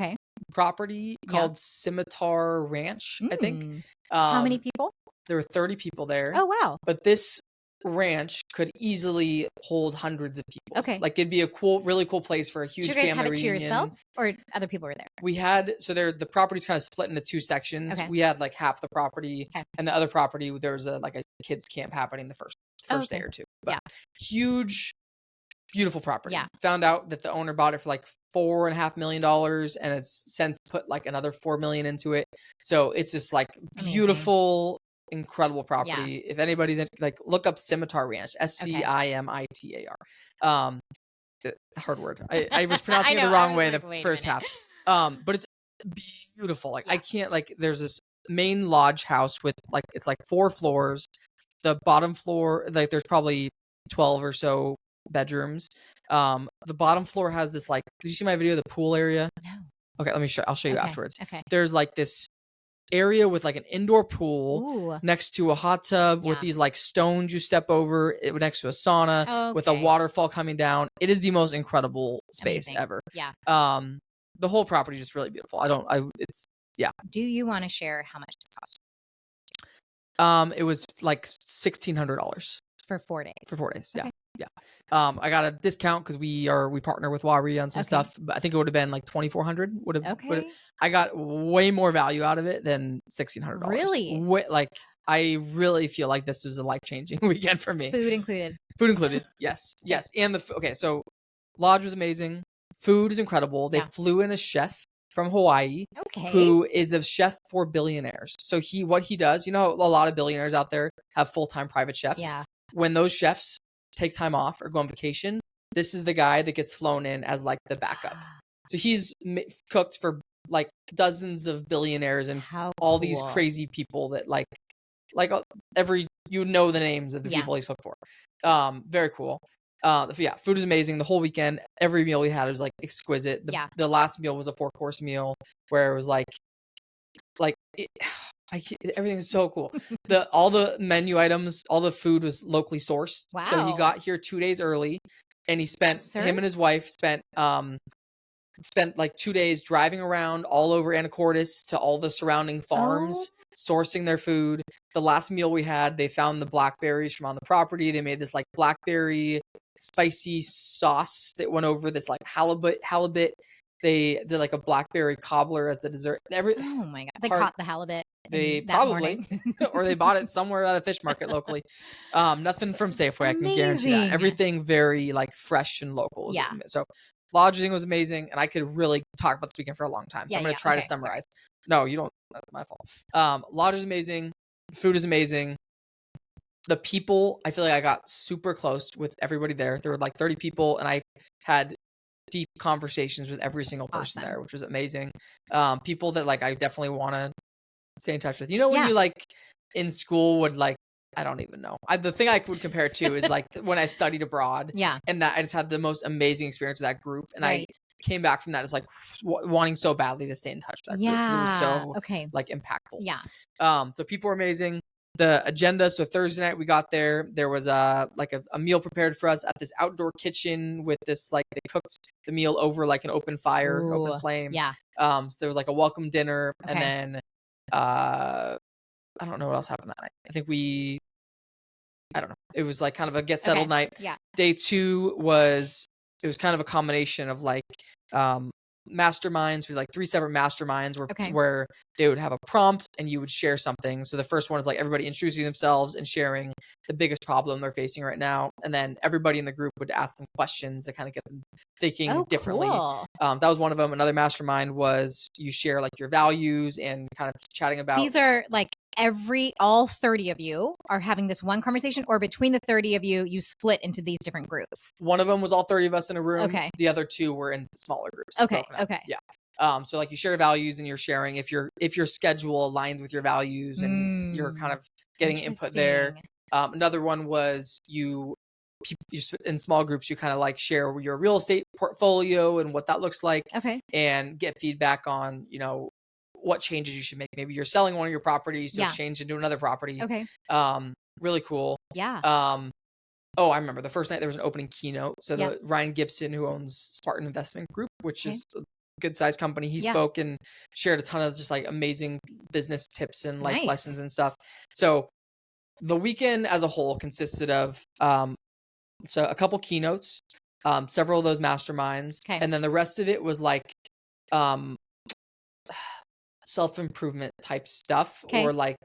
property called Scimitar Ranch, I think. How many people? There were 30 people there. Oh, wow. But this ranch could easily hold hundreds of people. Okay. Like it'd be a really cool place for a huge family reunion. Did you guys have it to yourselves or other people were there? We had, so the property's kind of split into two sections. Okay. We had like half the property and the other property, there was a kids camp happening the first day or two. But huge, beautiful property. Yeah. Found out that the owner bought it for like $4.5 million and it's since put like another $4 million into it. So it's just like beautiful, incredible property. If anybody's like, look up Scimitar Ranch, Scimitar. Hard word. I was pronouncing it the wrong way the first half. But it's beautiful. Like I can't there's this main lodge house with like it's like 4 floors. The bottom floor, like there's probably 12 or so bedrooms. The bottom floor has this like, did you see my video of the pool area? No. Okay, I'll show you afterwards. Okay. There's like this area with like an indoor pool next to a hot tub with these like stones you step over, next to a sauna with a waterfall coming down. It is the most incredible space ever. Yeah. The whole property is just really beautiful. Do you want to share how much this cost? It was like $1,600 for 4 days. For 4 days. Okay. Yeah. I got a discount because we partner with Wari on some stuff, but I think it would have been like $2,400. I got way more value out of it than $1,600. Really? I really feel like this was a life-changing weekend for me. Food included. Food included. Yes. Yes. And so lodge was amazing. Food is incredible. They flew in a chef from Hawaii who is a chef for billionaires. So what he does, a lot of billionaires out there have full-time private chefs. Yeah. When those chefs take time off or go on vacation, this is the guy that gets flown in as like the backup. So he's cooked for like dozens of billionaires and all these crazy people that like the names of the people he's cooked for. Very cool. Food is amazing. The whole weekend, every meal we had was like exquisite. The last meal was a 4-course meal where it was everything was so cool. All the menu items, all the food was locally sourced. Wow. So he got here 2 days early, and him and his wife spent like 2 days driving around all over Anacortes to all the surrounding farms, sourcing their food. The last meal we had, they found the blackberries from on the property. They made this like blackberry spicy sauce that went over this like halibut. They did like a blackberry cobbler as the dessert. Oh my god! They caught the halibut. They probably, or they bought it somewhere at a fish market locally. Nothing from Safeway. I can guarantee that. Everything very like fresh and local. Yeah. So lodging was amazing, and I could really talk about this weekend for a long time. So I'm going to try to summarize. Sorry. No, you don't. That's my fault. Lodge is amazing. Food is amazing. The people, I feel like I got super close with everybody there. There were like 30 people, and I had deep conversations with every single person there, which was amazing. People that like I definitely want to stay in touch with. When you like in school would like, I don't even know. The thing I would compare it to is like when I studied abroad. Yeah. And that I just had the most amazing experience with that group. And I came back from that as like wanting so badly to stay in touch with that group because it was so like impactful. Yeah. So people were amazing. The agenda. So Thursday night we got there. There was a meal prepared for us at this outdoor kitchen with this like they cooked the meal over like an open fire, open flame. Yeah. So there was like a welcome dinner, and then I don't know what else happened that night. I think I don't know. It was like kind of a get settled night. Yeah. Day 2 was kind of a combination of like masterminds. We had like 3 separate masterminds where they would have a prompt and you would share something. So the first one is like everybody introducing themselves and sharing the biggest problem they're facing right now, and then everybody in the group would ask them questions to kind of get them thinking differently. Cool. That was one of them. Another mastermind was you share like your values and kind of chatting about. These are like all 30 of you are having this one conversation, or between the 30 of you, you split into these different groups? One of them was all 30 of us in a room. Okay. The other 2 were in smaller groups. Okay. Yeah. So like you share values and you're sharing if your schedule aligns with your values and you're kind of getting input there. Another one was you in small groups, you kind of like share your real estate portfolio and what that looks like. Okay. And get feedback on, what changes you should make. Maybe you're selling one of your properties to exchange into another property. Okay. Really cool. Yeah. I remember the first night there was an opening keynote. So Ryan Gibson, who owns Spartan Investment Group, which is a good sized company, he spoke and shared a ton of just like amazing business tips and life lessons and stuff. So the weekend as a whole consisted of so a couple keynotes, several of those masterminds, and then the rest of it was like self-improvement type stuff or like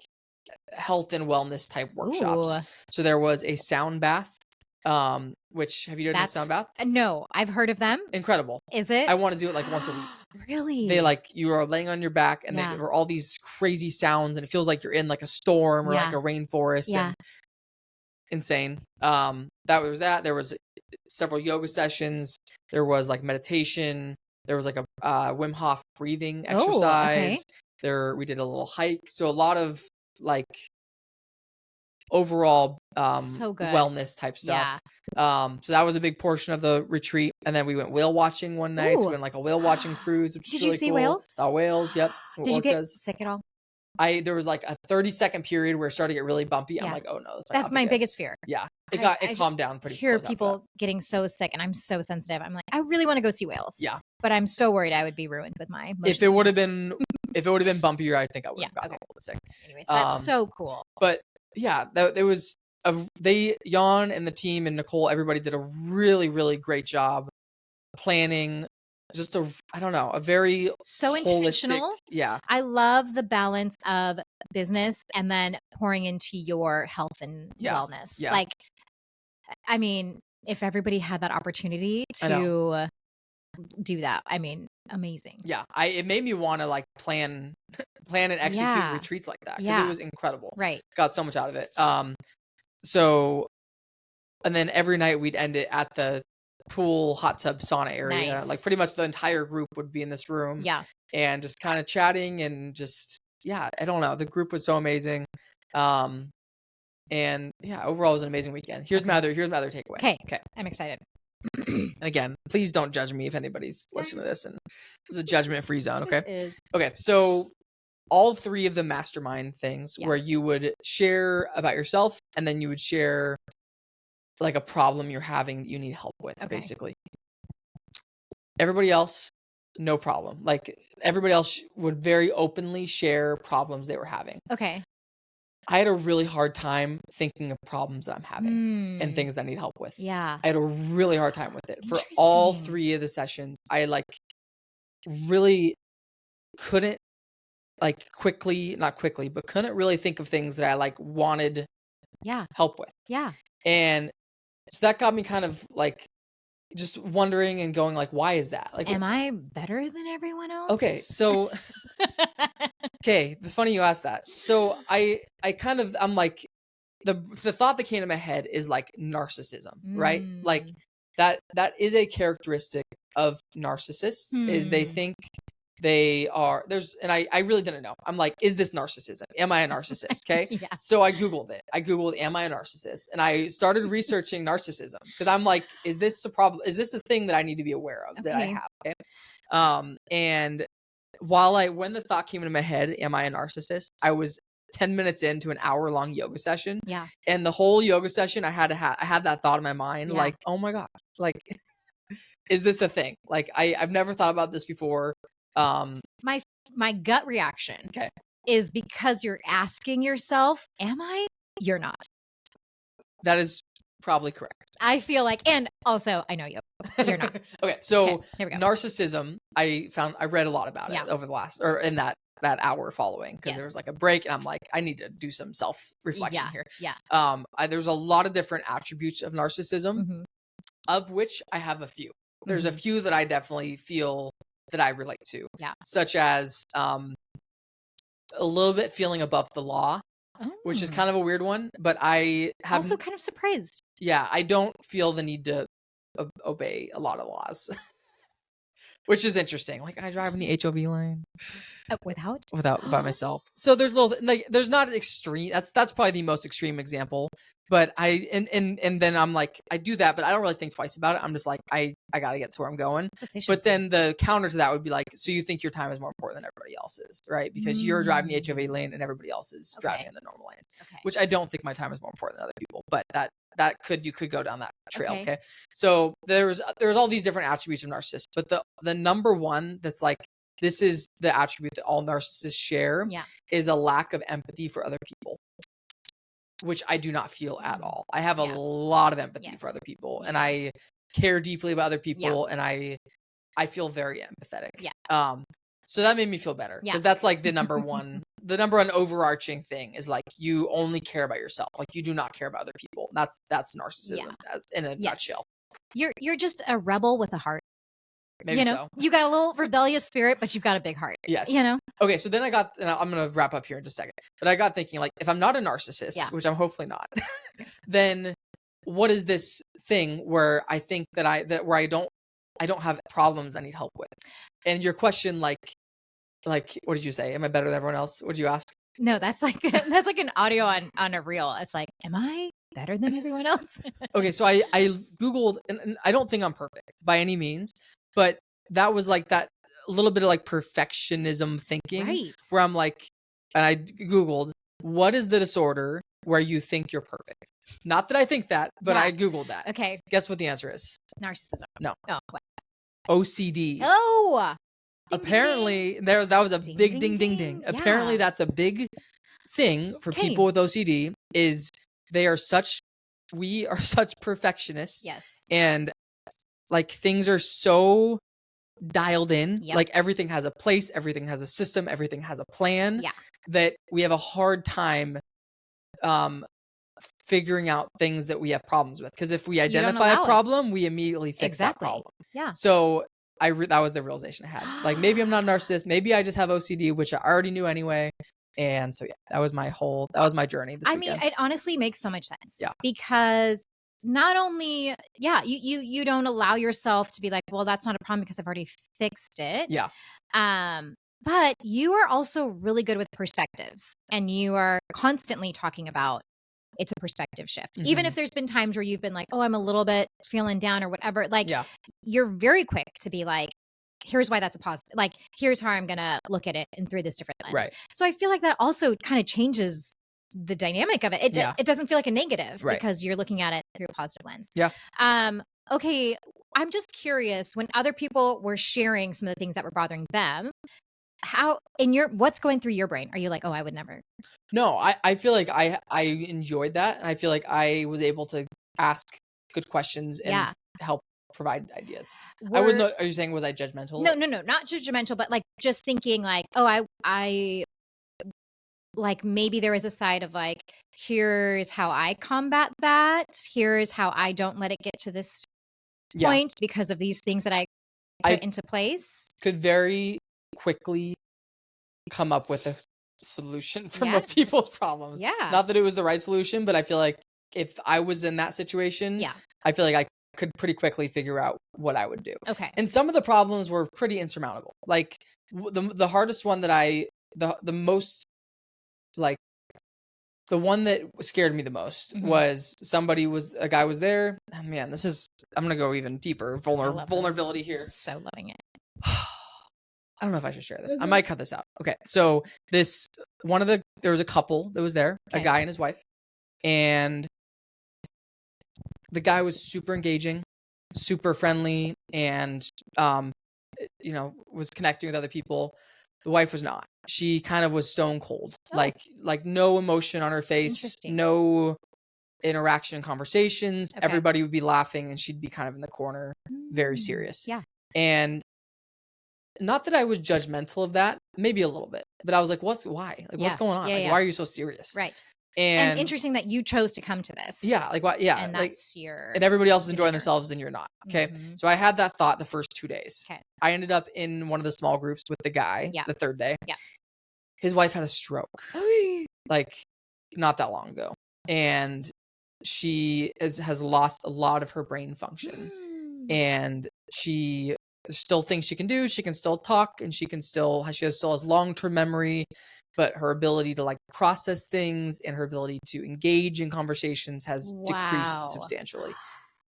health and wellness type workshops. Ooh. So there was a sound bath, which have you done a sound bath? No, I've heard of them. Incredible. Is it? I want to do it like once a week. Really? They like you are laying on your back and there are all these crazy sounds and it feels like you're in like a storm or like a rainforest and insane. That was that. There was several yoga sessions. There was like meditation. There was like a Wim Hof breathing exercise. We did a little hike. So a lot of like overall wellness type stuff. So that was a big portion of the retreat. And then we went whale watching one night. So we went like a whale watching cruise, which is really cool. Did you see whales? Saw whales. Yep. Did you get sick at all? There was like a 30-second period where it started to get really bumpy. I'm like, oh no, that's my biggest fear. Yeah. It calmed down pretty quick. I hear people getting so sick and I'm so sensitive. I'm like, I really want to go see whales. Yeah. But I'm so worried I would be ruined with my motion If it would have been bumpier, I think I would have gotten a little bit sick. Anyways, that's so cool. But yeah, Jan and the team and Nicole, everybody did a really, really great job planning. Just a very so intentional. Yeah. I love the balance of business and then pouring into your health and wellness. Yeah. Like, I mean, if everybody had that opportunity to do that, I mean, amazing. Yeah. It made me want to like plan and execute retreats like that because it was incredible. Right. Got so much out of it. So, and then every night we'd end it at the pool, hot tub, sauna area. Nice. Like pretty much the entire group would be in this room. Yeah. And just kind of chatting and just, I don't know. The group was so amazing. And yeah, overall it was an amazing weekend. Here's my other takeaway. Okay. I'm excited. And again, please don't judge me if anybody's listening to this, and this is a judgment-free zone. Okay. Okay. So all 3 of the mastermind things where you would share about yourself and then you would share like a problem you're having that you need help with, basically. Everybody else, no problem. Like everybody else would very openly share problems they were having. Okay. I had a really hard time thinking of problems that I'm having and things I need help with. Yeah. I had a really hard time with it. For all 3 of the sessions, I like really couldn't like couldn't really think of things that I like wanted help with. Yeah. And so that got me kind of like just wondering and going like, why is that? Like, am I better than everyone else? Okay. So, it's funny you asked that. So I'm like, the thought that came to my head is like narcissism, right? Like that is a characteristic of narcissists is they think they are and I really didn't know. I'm like, is this narcissism? Am I a narcissist? Okay. So I Googled it. Am I a narcissist? And I started researching narcissism because I'm like, is this a problem? Is this a thing that I need to be aware of that I have? Okay. And when the thought came into my head, am I a narcissist? I was 10 minutes into an hour-long yoga session. Yeah. And the whole yoga session, I had that thought in my mind, like, oh my gosh, like, is this a thing? Like, I've never thought about this before. My gut reaction is because you're asking yourself, am I? You're not. That is probably correct. I feel like, and also I know you're not. Okay. So here we go. Narcissism, I read a lot about it over the last, or in that hour following, because there was like a break and I'm like, I need to do some self-reflection here. Yeah. There's a lot of different attributes of narcissism, of which I have a few. There's a few that I definitely feel that I relate to, such as a little bit feeling above the law, which is kind of a weird one, but I have also kind of surprised. Yeah, I don't feel the need to obey a lot of laws, which is interesting. Like I drive in the HOV lane without by myself. So there's there's not extreme. That's probably the most extreme example. But and then I'm like, I do that, but I don't really think twice about it. I'm just like, I got to get to where I'm going. But then the counter to that would be like, so you think your time is more important than everybody else's, right? Because you're driving the HOV lane and everybody else is driving in the normal lanes, which I don't think my time is more important than other people. But you could go down that trail. Okay. So there's all these different attributes of narcissists, but the number one that's like, this is the attribute that all narcissists share is a lack of empathy for other people, which I do not feel at all. I have a lot of empathy for other people and I care deeply about other people and I feel very empathetic. Yeah. So that made me feel better because that's like the number one overarching thing is like, you only care about yourself. Like you do not care about other people. That's narcissism as in a nutshell. You're just a rebel with a heart. Maybe so. You got a little rebellious spirit, but you've got a big heart. Yes. Okay, so then and I'm going to wrap up here in just a second. But I got thinking, like, if I'm not a narcissist, which I'm hopefully not, then what is this thing where I think where I don't have problems I need help with? And your question, like, what did you say? Am I better than everyone else? What did you ask? No, that's like an audio on a reel. It's like, am I better than everyone else? Okay, so I Googled, and I don't think I'm perfect by any means, but that was like that a little bit of like perfectionism thinking, where I'm like, and I Googled, what is the disorder where you think you're perfect? Not that I think that, but I Googled that. Okay. Guess what the answer is? Narcissism. No. Oh, what? OCD. Oh. Apparently, ding. that was a big ding ding ding. Apparently, that's a big thing for people with OCD. Is we are such perfectionists. Yes. And like things are so dialed in. Yep. Like everything has a place, everything has a system, everything has a plan. Yeah. That we have a hard time figuring out things that we have problems with. Because if we identify a problem, we immediately fix that problem. Yeah. So that was the realization I had. Like, maybe I'm not a narcissist. Maybe I just have OCD, which I already knew anyway. And so, yeah, that was my journey this weekend. I mean, it honestly makes so much sense. Yeah. Because not only, you don't allow yourself to be like, well, that's not a problem because I've already fixed it. Yeah. But you are also really good with perspectives, and you are constantly talking about it's a perspective shift. Mm-hmm. Even if there's been times where you've been like, oh, I'm a little bit feeling down or whatever, like, you're very quick to be like, here's why that's a positive. Like, here's how I'm going to look at it and through this different lens. Right. So I feel like that also kind of changes the dynamic of it. It doesn't feel like a negative because you're looking at it through a positive lens. Yeah. Okay. I'm just curious, when other people were sharing some of the things that were bothering them, what's going through your brain? Are you like, oh, I would never? No, I feel like I enjoyed that. And I feel like I was able to ask good questions and help provide ideas. Are you saying, was I judgmental? No, not judgmental, but like just thinking like, oh, I like, maybe there is a side of like, here's how I combat that. Here's how I don't let it get to this point because of these things that I put into place. Could very quickly come up with a solution for most people's problems. Yeah. Not that it was the right solution, but I feel like if I was in that situation, I feel like I could pretty quickly figure out what I would do. Okay. And some of the problems were pretty insurmountable. Like the hardest one that the most, like, the one that scared me the most was a guy was there. Oh, man, I'm going to go even deeper. Vulnerability here. So loving it. I don't know if I should share this. I might cut this out. Okay. So there was a couple that was there, a guy and his wife, and the guy was super engaging, super friendly, and, was connecting with other people. The wife was not. She kind of was stone cold, like no emotion on her face, no interaction, conversations. Okay. Everybody would be laughing and she'd be kind of in the corner, very serious. Yeah. And not that I was judgmental of that, maybe a little bit, but I was like, what's going on? Why are you so serious? Right. And interesting that you chose to come to this. Yeah. Like, what? Yeah. And that's and everybody else is enjoying themselves and you're not. Okay. Mm-hmm. So I had that thought the first 2 days. Okay. I ended up in one of the small groups with the guy the third day. Yeah. His wife had a stroke, like, not that long ago. And she has lost a lot of her brain function. And she still things she can do. She can still talk, and she still has long-term memory, but her ability to, like, process things and her ability to engage in conversations has decreased substantially.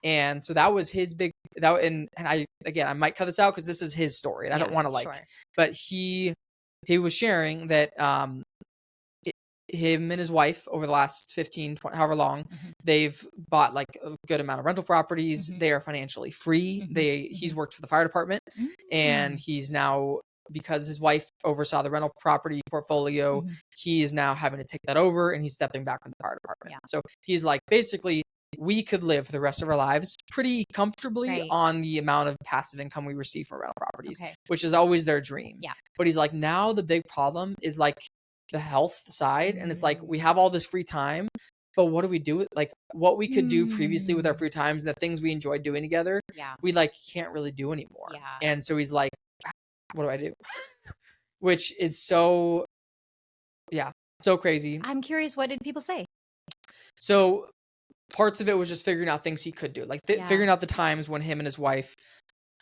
And so that was his big and I might cut this out because this is his story and I don't want to but he was sharing that him and his wife over the last 15, 20, however long, they've bought like a good amount of rental properties. They are financially free. He's worked for the fire department and he's now, because his wife oversaw the rental property portfolio, he is now having to take that over and he's stepping back from the fire department. Yeah. So he's like, basically, we could live for the rest of our lives pretty comfortably on the amount of passive income we receive from rental properties, which is always their dream. Yeah. But he's like, now the big problem is like the health side. And it's like, we have all this free time, but what do we do with, like, what we could do previously with our free times, the things we enjoyed doing together, we like can't really do anymore. Yeah. And so he's like, what do I do? Which is so crazy. I'm curious, what did people say? So parts of it was just figuring out things he could do, like figuring out the times when him and his wife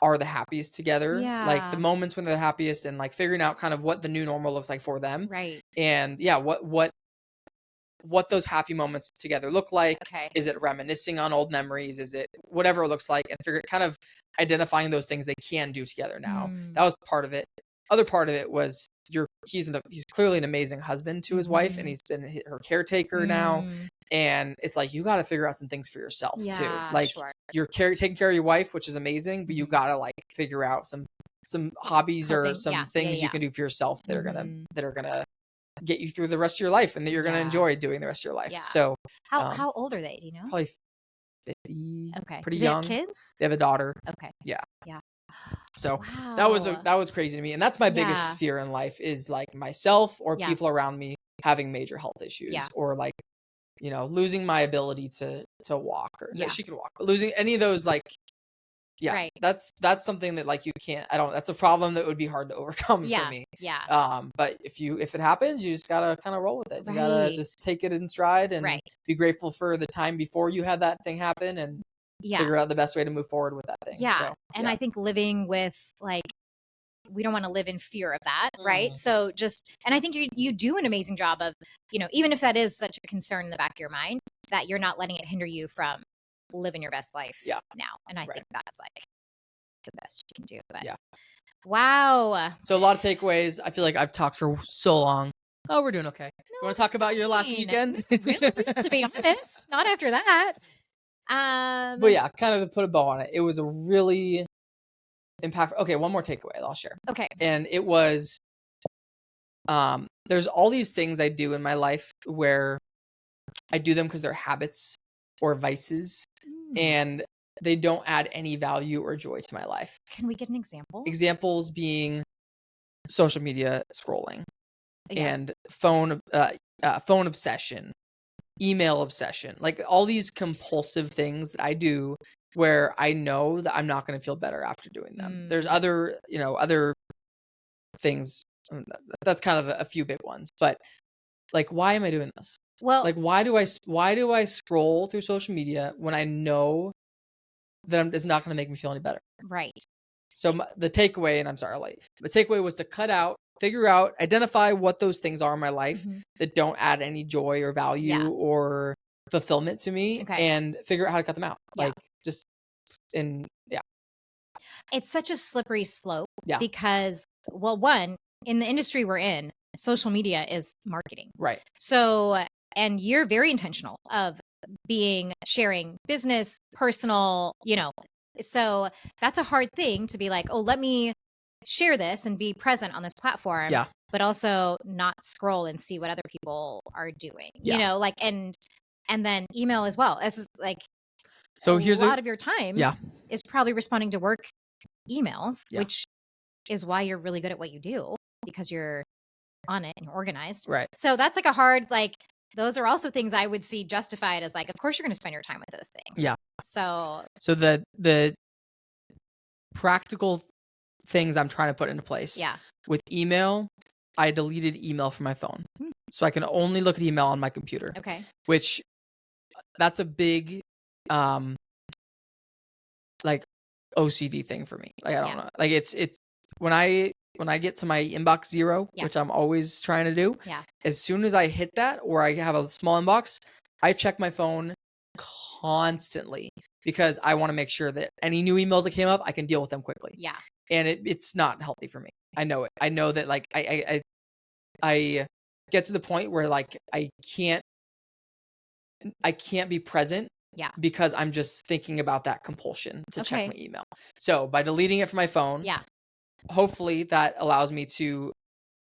are the happiest together, like the moments when they're the happiest, and like figuring out kind of what the new normal looks like for them. Right. And what those happy moments together look like. Okay. Is it reminiscing on old memories? Is it whatever it looks like? And kind of identifying those things they can do together now. That was part of it. Other part of it was he's clearly an amazing husband to his wife, and he's been her caretaker now. And it's like, you got to figure out some things for yourself too. Like you're taking care of your wife, which is amazing, but you got to like figure out some hobbies or some things you can do for yourself that are gonna get you through the rest of your life and that you're gonna enjoy doing the rest of your life. Yeah. So how old are they? Do you know? Probably 50. Okay. Pretty do they young. Have kids? They have a daughter. Okay. Yeah. Yeah. So that was crazy to me, and that's my biggest fear in life is like myself or people around me having major health issues or like, losing my ability to walk, or she can walk, but losing any of those like Yeah. Right. That's something that like you can't, that's a problem that would be hard to overcome for me. Yeah. But if it happens, you just gotta kind of roll with it. You gotta just take it in stride and be grateful for the time before you had that thing happen and figure out the best way to move forward with that thing. Yeah. So, and I think living with like, we don't want to live in fear of that. Right. So and I think you do an amazing job of, even if that is such a concern in the back of your mind, that you're not letting it hinder you from living your best life now. And I think that's like the best you can do. But wow. So a lot of takeaways. I feel like I've talked for so long. Oh, we're doing okay. You want to talk about your last weekend? Really, to be honest, not after that. But yeah, kind of to put a bow on it. It was a really impactful. Okay, one more takeaway I'll share. Okay. And it was, there's all these things I do in my life where I do them because they're habits or vices, and they don't add any value or joy to my life. Can we get an example? Examples being social media scrolling and phone obsession, email obsession, like all these compulsive things that I do where I know that I'm not going to feel better after doing them. There's other things. That's kind of a few big ones, but like, why am I doing this? Well, like, why do I scroll through social media when I know that it's not going to make me feel any better? Right. So the takeaway, and I'm sorry, the takeaway was to figure out, identify what those things are in my life that don't add any joy or value or fulfillment to me, and figure out how to cut them out. It's such a slippery slope because, well, one, in the industry we're in, social media is marketing. Right. So, and you're very intentional of sharing business, personal, so that's a hard thing to be like, oh, let me share this and be present on this platform, but also not scroll and see what other people are doing, and then email as well. It's like, so here's a lot of your time is probably responding to work emails, which is why you're really good at what you do, because you're on it and you're organized. Right. So that's like a hard, those are also things I would see justified as like, of course you're going to spend your time with those things. Yeah. So the practical things I'm trying to put into place. With email, I deleted email from my phone. So I can only look at email on my computer. Okay. Which that's a big OCD thing for me. Like, I don't know. Like it's when I get to my inbox 0, which I'm always trying to do, as soon as I hit that, or I have a small inbox, I check my phone constantly because I want to make sure that any new emails that came up, I can deal with them quickly. Yeah. And it's not healthy for me. I know it. I know that like I get to the point where like I can't be present. Yeah. Because I'm just thinking about that compulsion to check my email. So by deleting it from my phone, hopefully that allows me to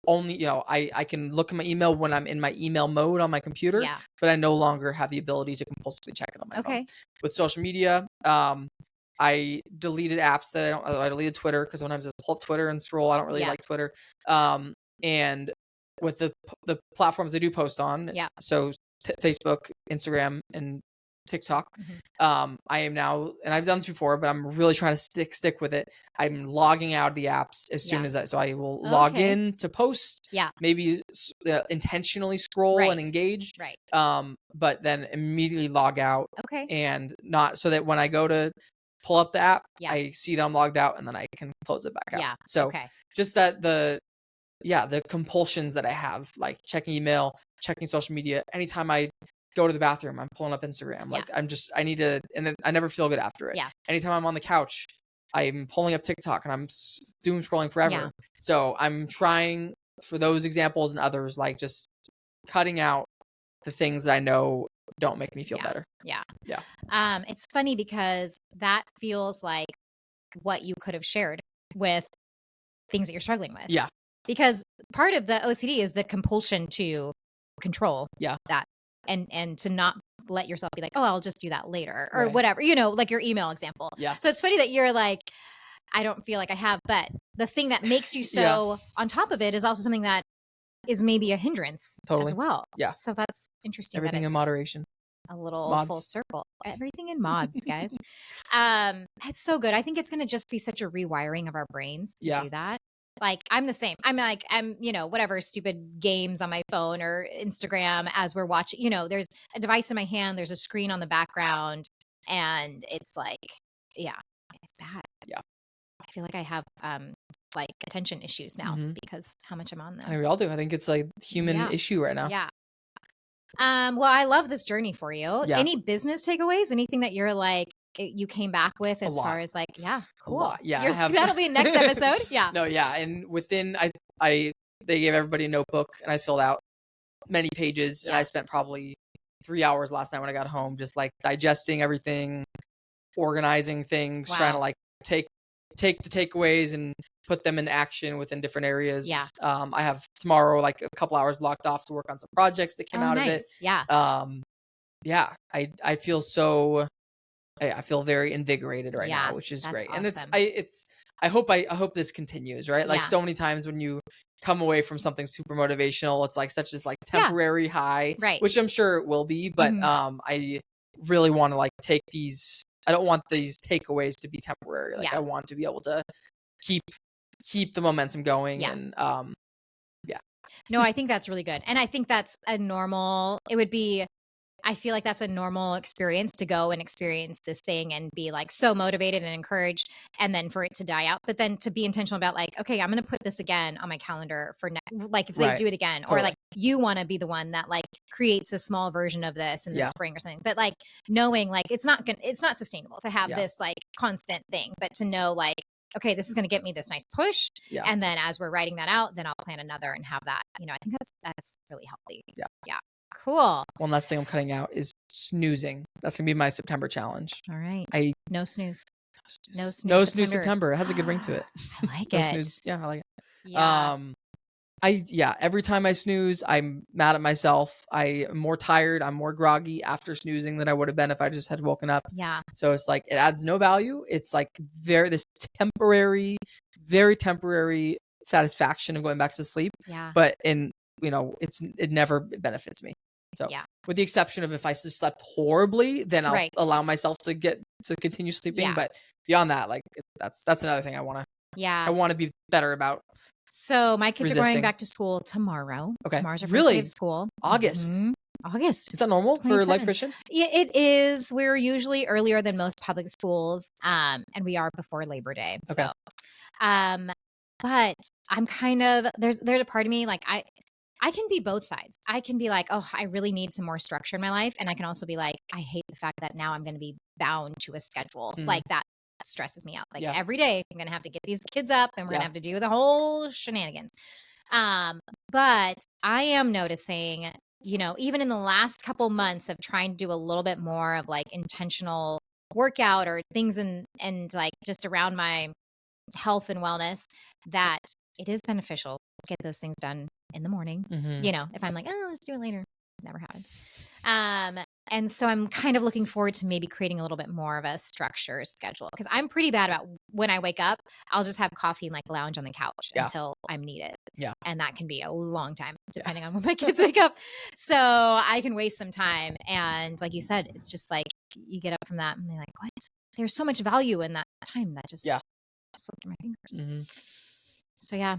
only, I can look at my email when I'm in my email mode on my computer, but I no longer have the ability to compulsively check it on my phone. With social media, I deleted apps that I deleted Twitter because sometimes I just pull up Twitter and scroll. I don't really like Twitter. And with the platforms I do post on, so Facebook, Instagram, and TikTok, I am now, and I've done this before, but I'm really trying to stick with it. I'm logging out of the apps as soon as so I will log in to post, maybe intentionally scroll and engage, but then immediately log out, and not so that when I go to pull up the app, I see that I'm logged out and then I can close it back out. So just that the compulsions that I have, like checking email, checking social media, anytime I go to the bathroom, I'm pulling up Instagram. Like I need to, and then I never feel good after it. Anytime I'm on the couch, I'm pulling up TikTok and I'm doom scrolling forever. So I'm trying for those examples and others, like just cutting out the things that I know don't make me feel better. It's funny because that feels like what you could have shared with things that you're struggling with. Because part of the OCD is the compulsion to control that. And to not let yourself be like, oh, I'll just do that later or whatever, like your email example. So it's funny that you're like, I don't feel like I have, but the thing that makes you so on top of it is also something that is maybe a hindrance as well. So that's interesting. Everything in moderation. a little Mods. full circle. Everything in mods, guys. It's so good. I think it's going to just be such a rewiring of our brains to do that. Like, I'm the same. I'm whatever stupid games on my phone or Instagram as we're watching, there's a device in my hand, there's a screen on the background, and it's like, yeah, it's bad. Yeah. I feel like I have, like attention issues now because how much I'm on them. I mean, we all do. I think it's like human issue right now. Yeah. Well, I love this journey for you. Yeah. Any business takeaways? Anything that you're like, you came back with as far as like, cool. A lot. Yeah. That'll be next episode. Yeah. No, yeah. And within, they gave everybody a notebook and I filled out many pages and I spent probably 3 hours last night when I got home, just like digesting everything, organizing things, trying to like take the takeaways and put them in action within different areas. Yeah. I have tomorrow like a couple hours blocked off to work on some projects that came out of it. Yeah. I feel so I feel very invigorated right now, which is great. Awesome. And I hope this continues, right? Like so many times when you come away from something super motivational, it's like such this like temporary high, right? Which I'm sure it will be, but I really want to like take these. I don't want these takeaways to be temporary. Like I want to be able to keep the momentum going, and No, I think that's really good, and I think that's a normal. It would be. I feel like that's a normal experience to go and experience this thing and be like so motivated and encouraged, and then for it to die out. But then to be intentional about like, okay, I'm going to put this again on my calendar for like if they do it again, or like you want to be the one that like creates a small version of this in the spring or something. But like knowing like it's not sustainable to have this like constant thing, but to know like, okay, this is going to get me this nice push. Yeah. And then as we're writing that out, then I'll plan another and have that, I think that's really healthy. Yeah. Yeah. Cool. One last thing I'm cutting out is snoozing. That's going to be my September challenge. All right. No snooze. No snooze September. It has a good ring to it. I like it. Snooze. Yeah, I like it. Yeah. Every time I snooze, I'm mad at myself. I'm more tired. I'm more groggy after snoozing than I would have been if I just had woken up. Yeah. So it's like, it adds no value. It's like this temporary, very temporary satisfaction of going back to sleep. Yeah. But it never benefits me. So with the exception of if I just slept horribly, then I'll allow myself to continue sleeping. Yeah. But beyond that, like that's another thing I want to be better about. So my kids are going back to school tomorrow. Okay. Tomorrow's our first day of school. August. Mm-hmm. August. Is that normal for Life Christian? Yeah, it is. We're usually earlier than most public schools. And we are before Labor Day. Okay. So, but I'm kind of, there's a part of me, like I can be both sides. I can be like, oh, I really need some more structure in my life. And I can also be like, I hate the fact that now I'm going to be bound to a schedule. Like that stresses me out. Like every day I'm going to have to get these kids up and we're going to have to do the whole shenanigans. But I am noticing, even in the last couple months of trying to do a little bit more of like intentional workout or things and like just around my health and wellness, that it is beneficial to get those things done in the morning. Mm-hmm. If I'm like, oh, let's do it later, it never happens. And so I'm kind of looking forward to maybe creating a little bit more of a structure schedule, because I'm pretty bad about when I wake up, I'll just have coffee and like lounge on the couch until I'm needed. Yeah. And that can be a long time depending on when my kids wake up. So I can waste some time. And like you said, it's just like you get up from that and you're like, what? There's so much value in that time that just slipped through my fingers. Mm-hmm. So yeah.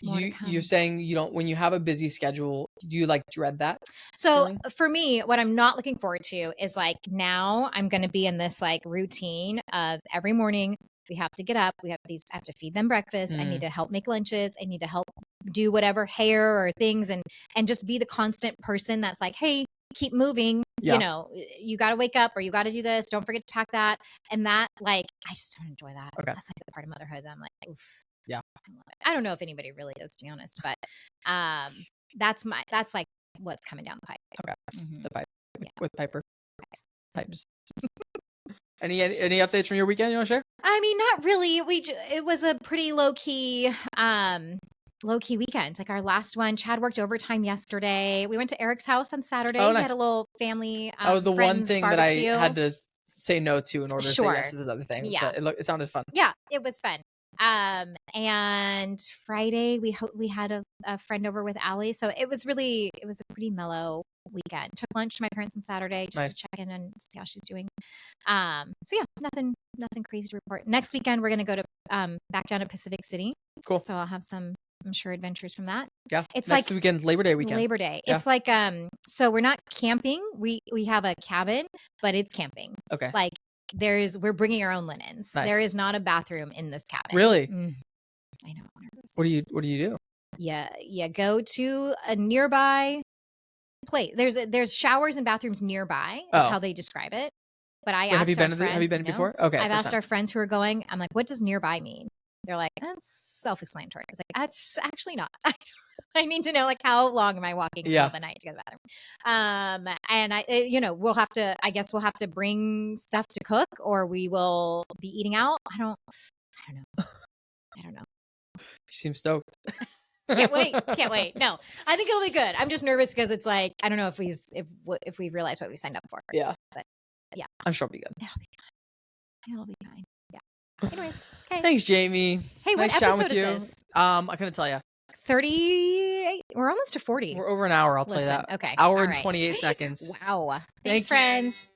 You're saying you don't, when you have a busy schedule, do you like dread that? So for me, what I'm not looking forward to is like, now I'm going to be in this like routine of every morning we have to get up, I have to feed them breakfast. I need to help make lunches. I need to help do whatever hair or things and just be the constant person that's like, hey, keep moving. Yeah. You got to wake up or you got to do this. Don't forget to pack that. And that, like, I just don't enjoy that. Okay. That's like the part of motherhood that I'm like, oof. Yeah. I don't know if anybody really does, to be honest, but that's like what's coming down the pipe. Okay. Mm-hmm. The pipe with Piper. Pipes. Any updates from your weekend you want to share? I mean, not really. It was a pretty low key weekend. Like our last one, Chad worked overtime yesterday. We went to Eric's house on Saturday. Oh, nice. We had a little family. That was the one thing barbecue that I had to say no to in order to say yes to this other thing. Yeah. But it sounded fun. Yeah, it was fun. And Friday we had a friend over with Allie. So it was a pretty mellow weekend. Took lunch to my parents on Saturday just to check in and see how she's doing. So yeah, nothing crazy to report. Next weekend we're gonna go to back down to Pacific City. Cool. So I'll have some, I'm sure, adventures from that. Yeah. It's next like weekend, Labor Day weekend. Labor Day. Yeah. It's like so we're not camping. We have a cabin, but it's camping. Okay. Like we're bringing our own linens. Nice. There is not a bathroom in this cabin. Really? I know. What do you do? Yeah, go to a nearby place. There's showers and bathrooms nearby. Is how they describe it. But I asked have you been our friends, have you been before? Okay. I've asked our friends who are going. I'm like, what does nearby mean? They're like, that's self-explanatory. I was like, that's actually not. I need to know, like, how long am I walking in the middle of the night to go to the bathroom? And we'll have to bring stuff to cook, or we will be eating out. I don't know. She seems stoked. Can't wait. No, I think it'll be good. I'm just nervous because it's like, I don't know if we realize what we signed up for. Yeah. But yeah. I'm sure it'll be good. It'll be fine. Yeah. Anyways. Okay. Thanks, Jamie. Hey, nice what episode is this? I couldn't tell you. 38. We're almost to 40. We're over an hour, I'll tell you that. Okay. Hour and 28 seconds. Wow. Thanks, friends.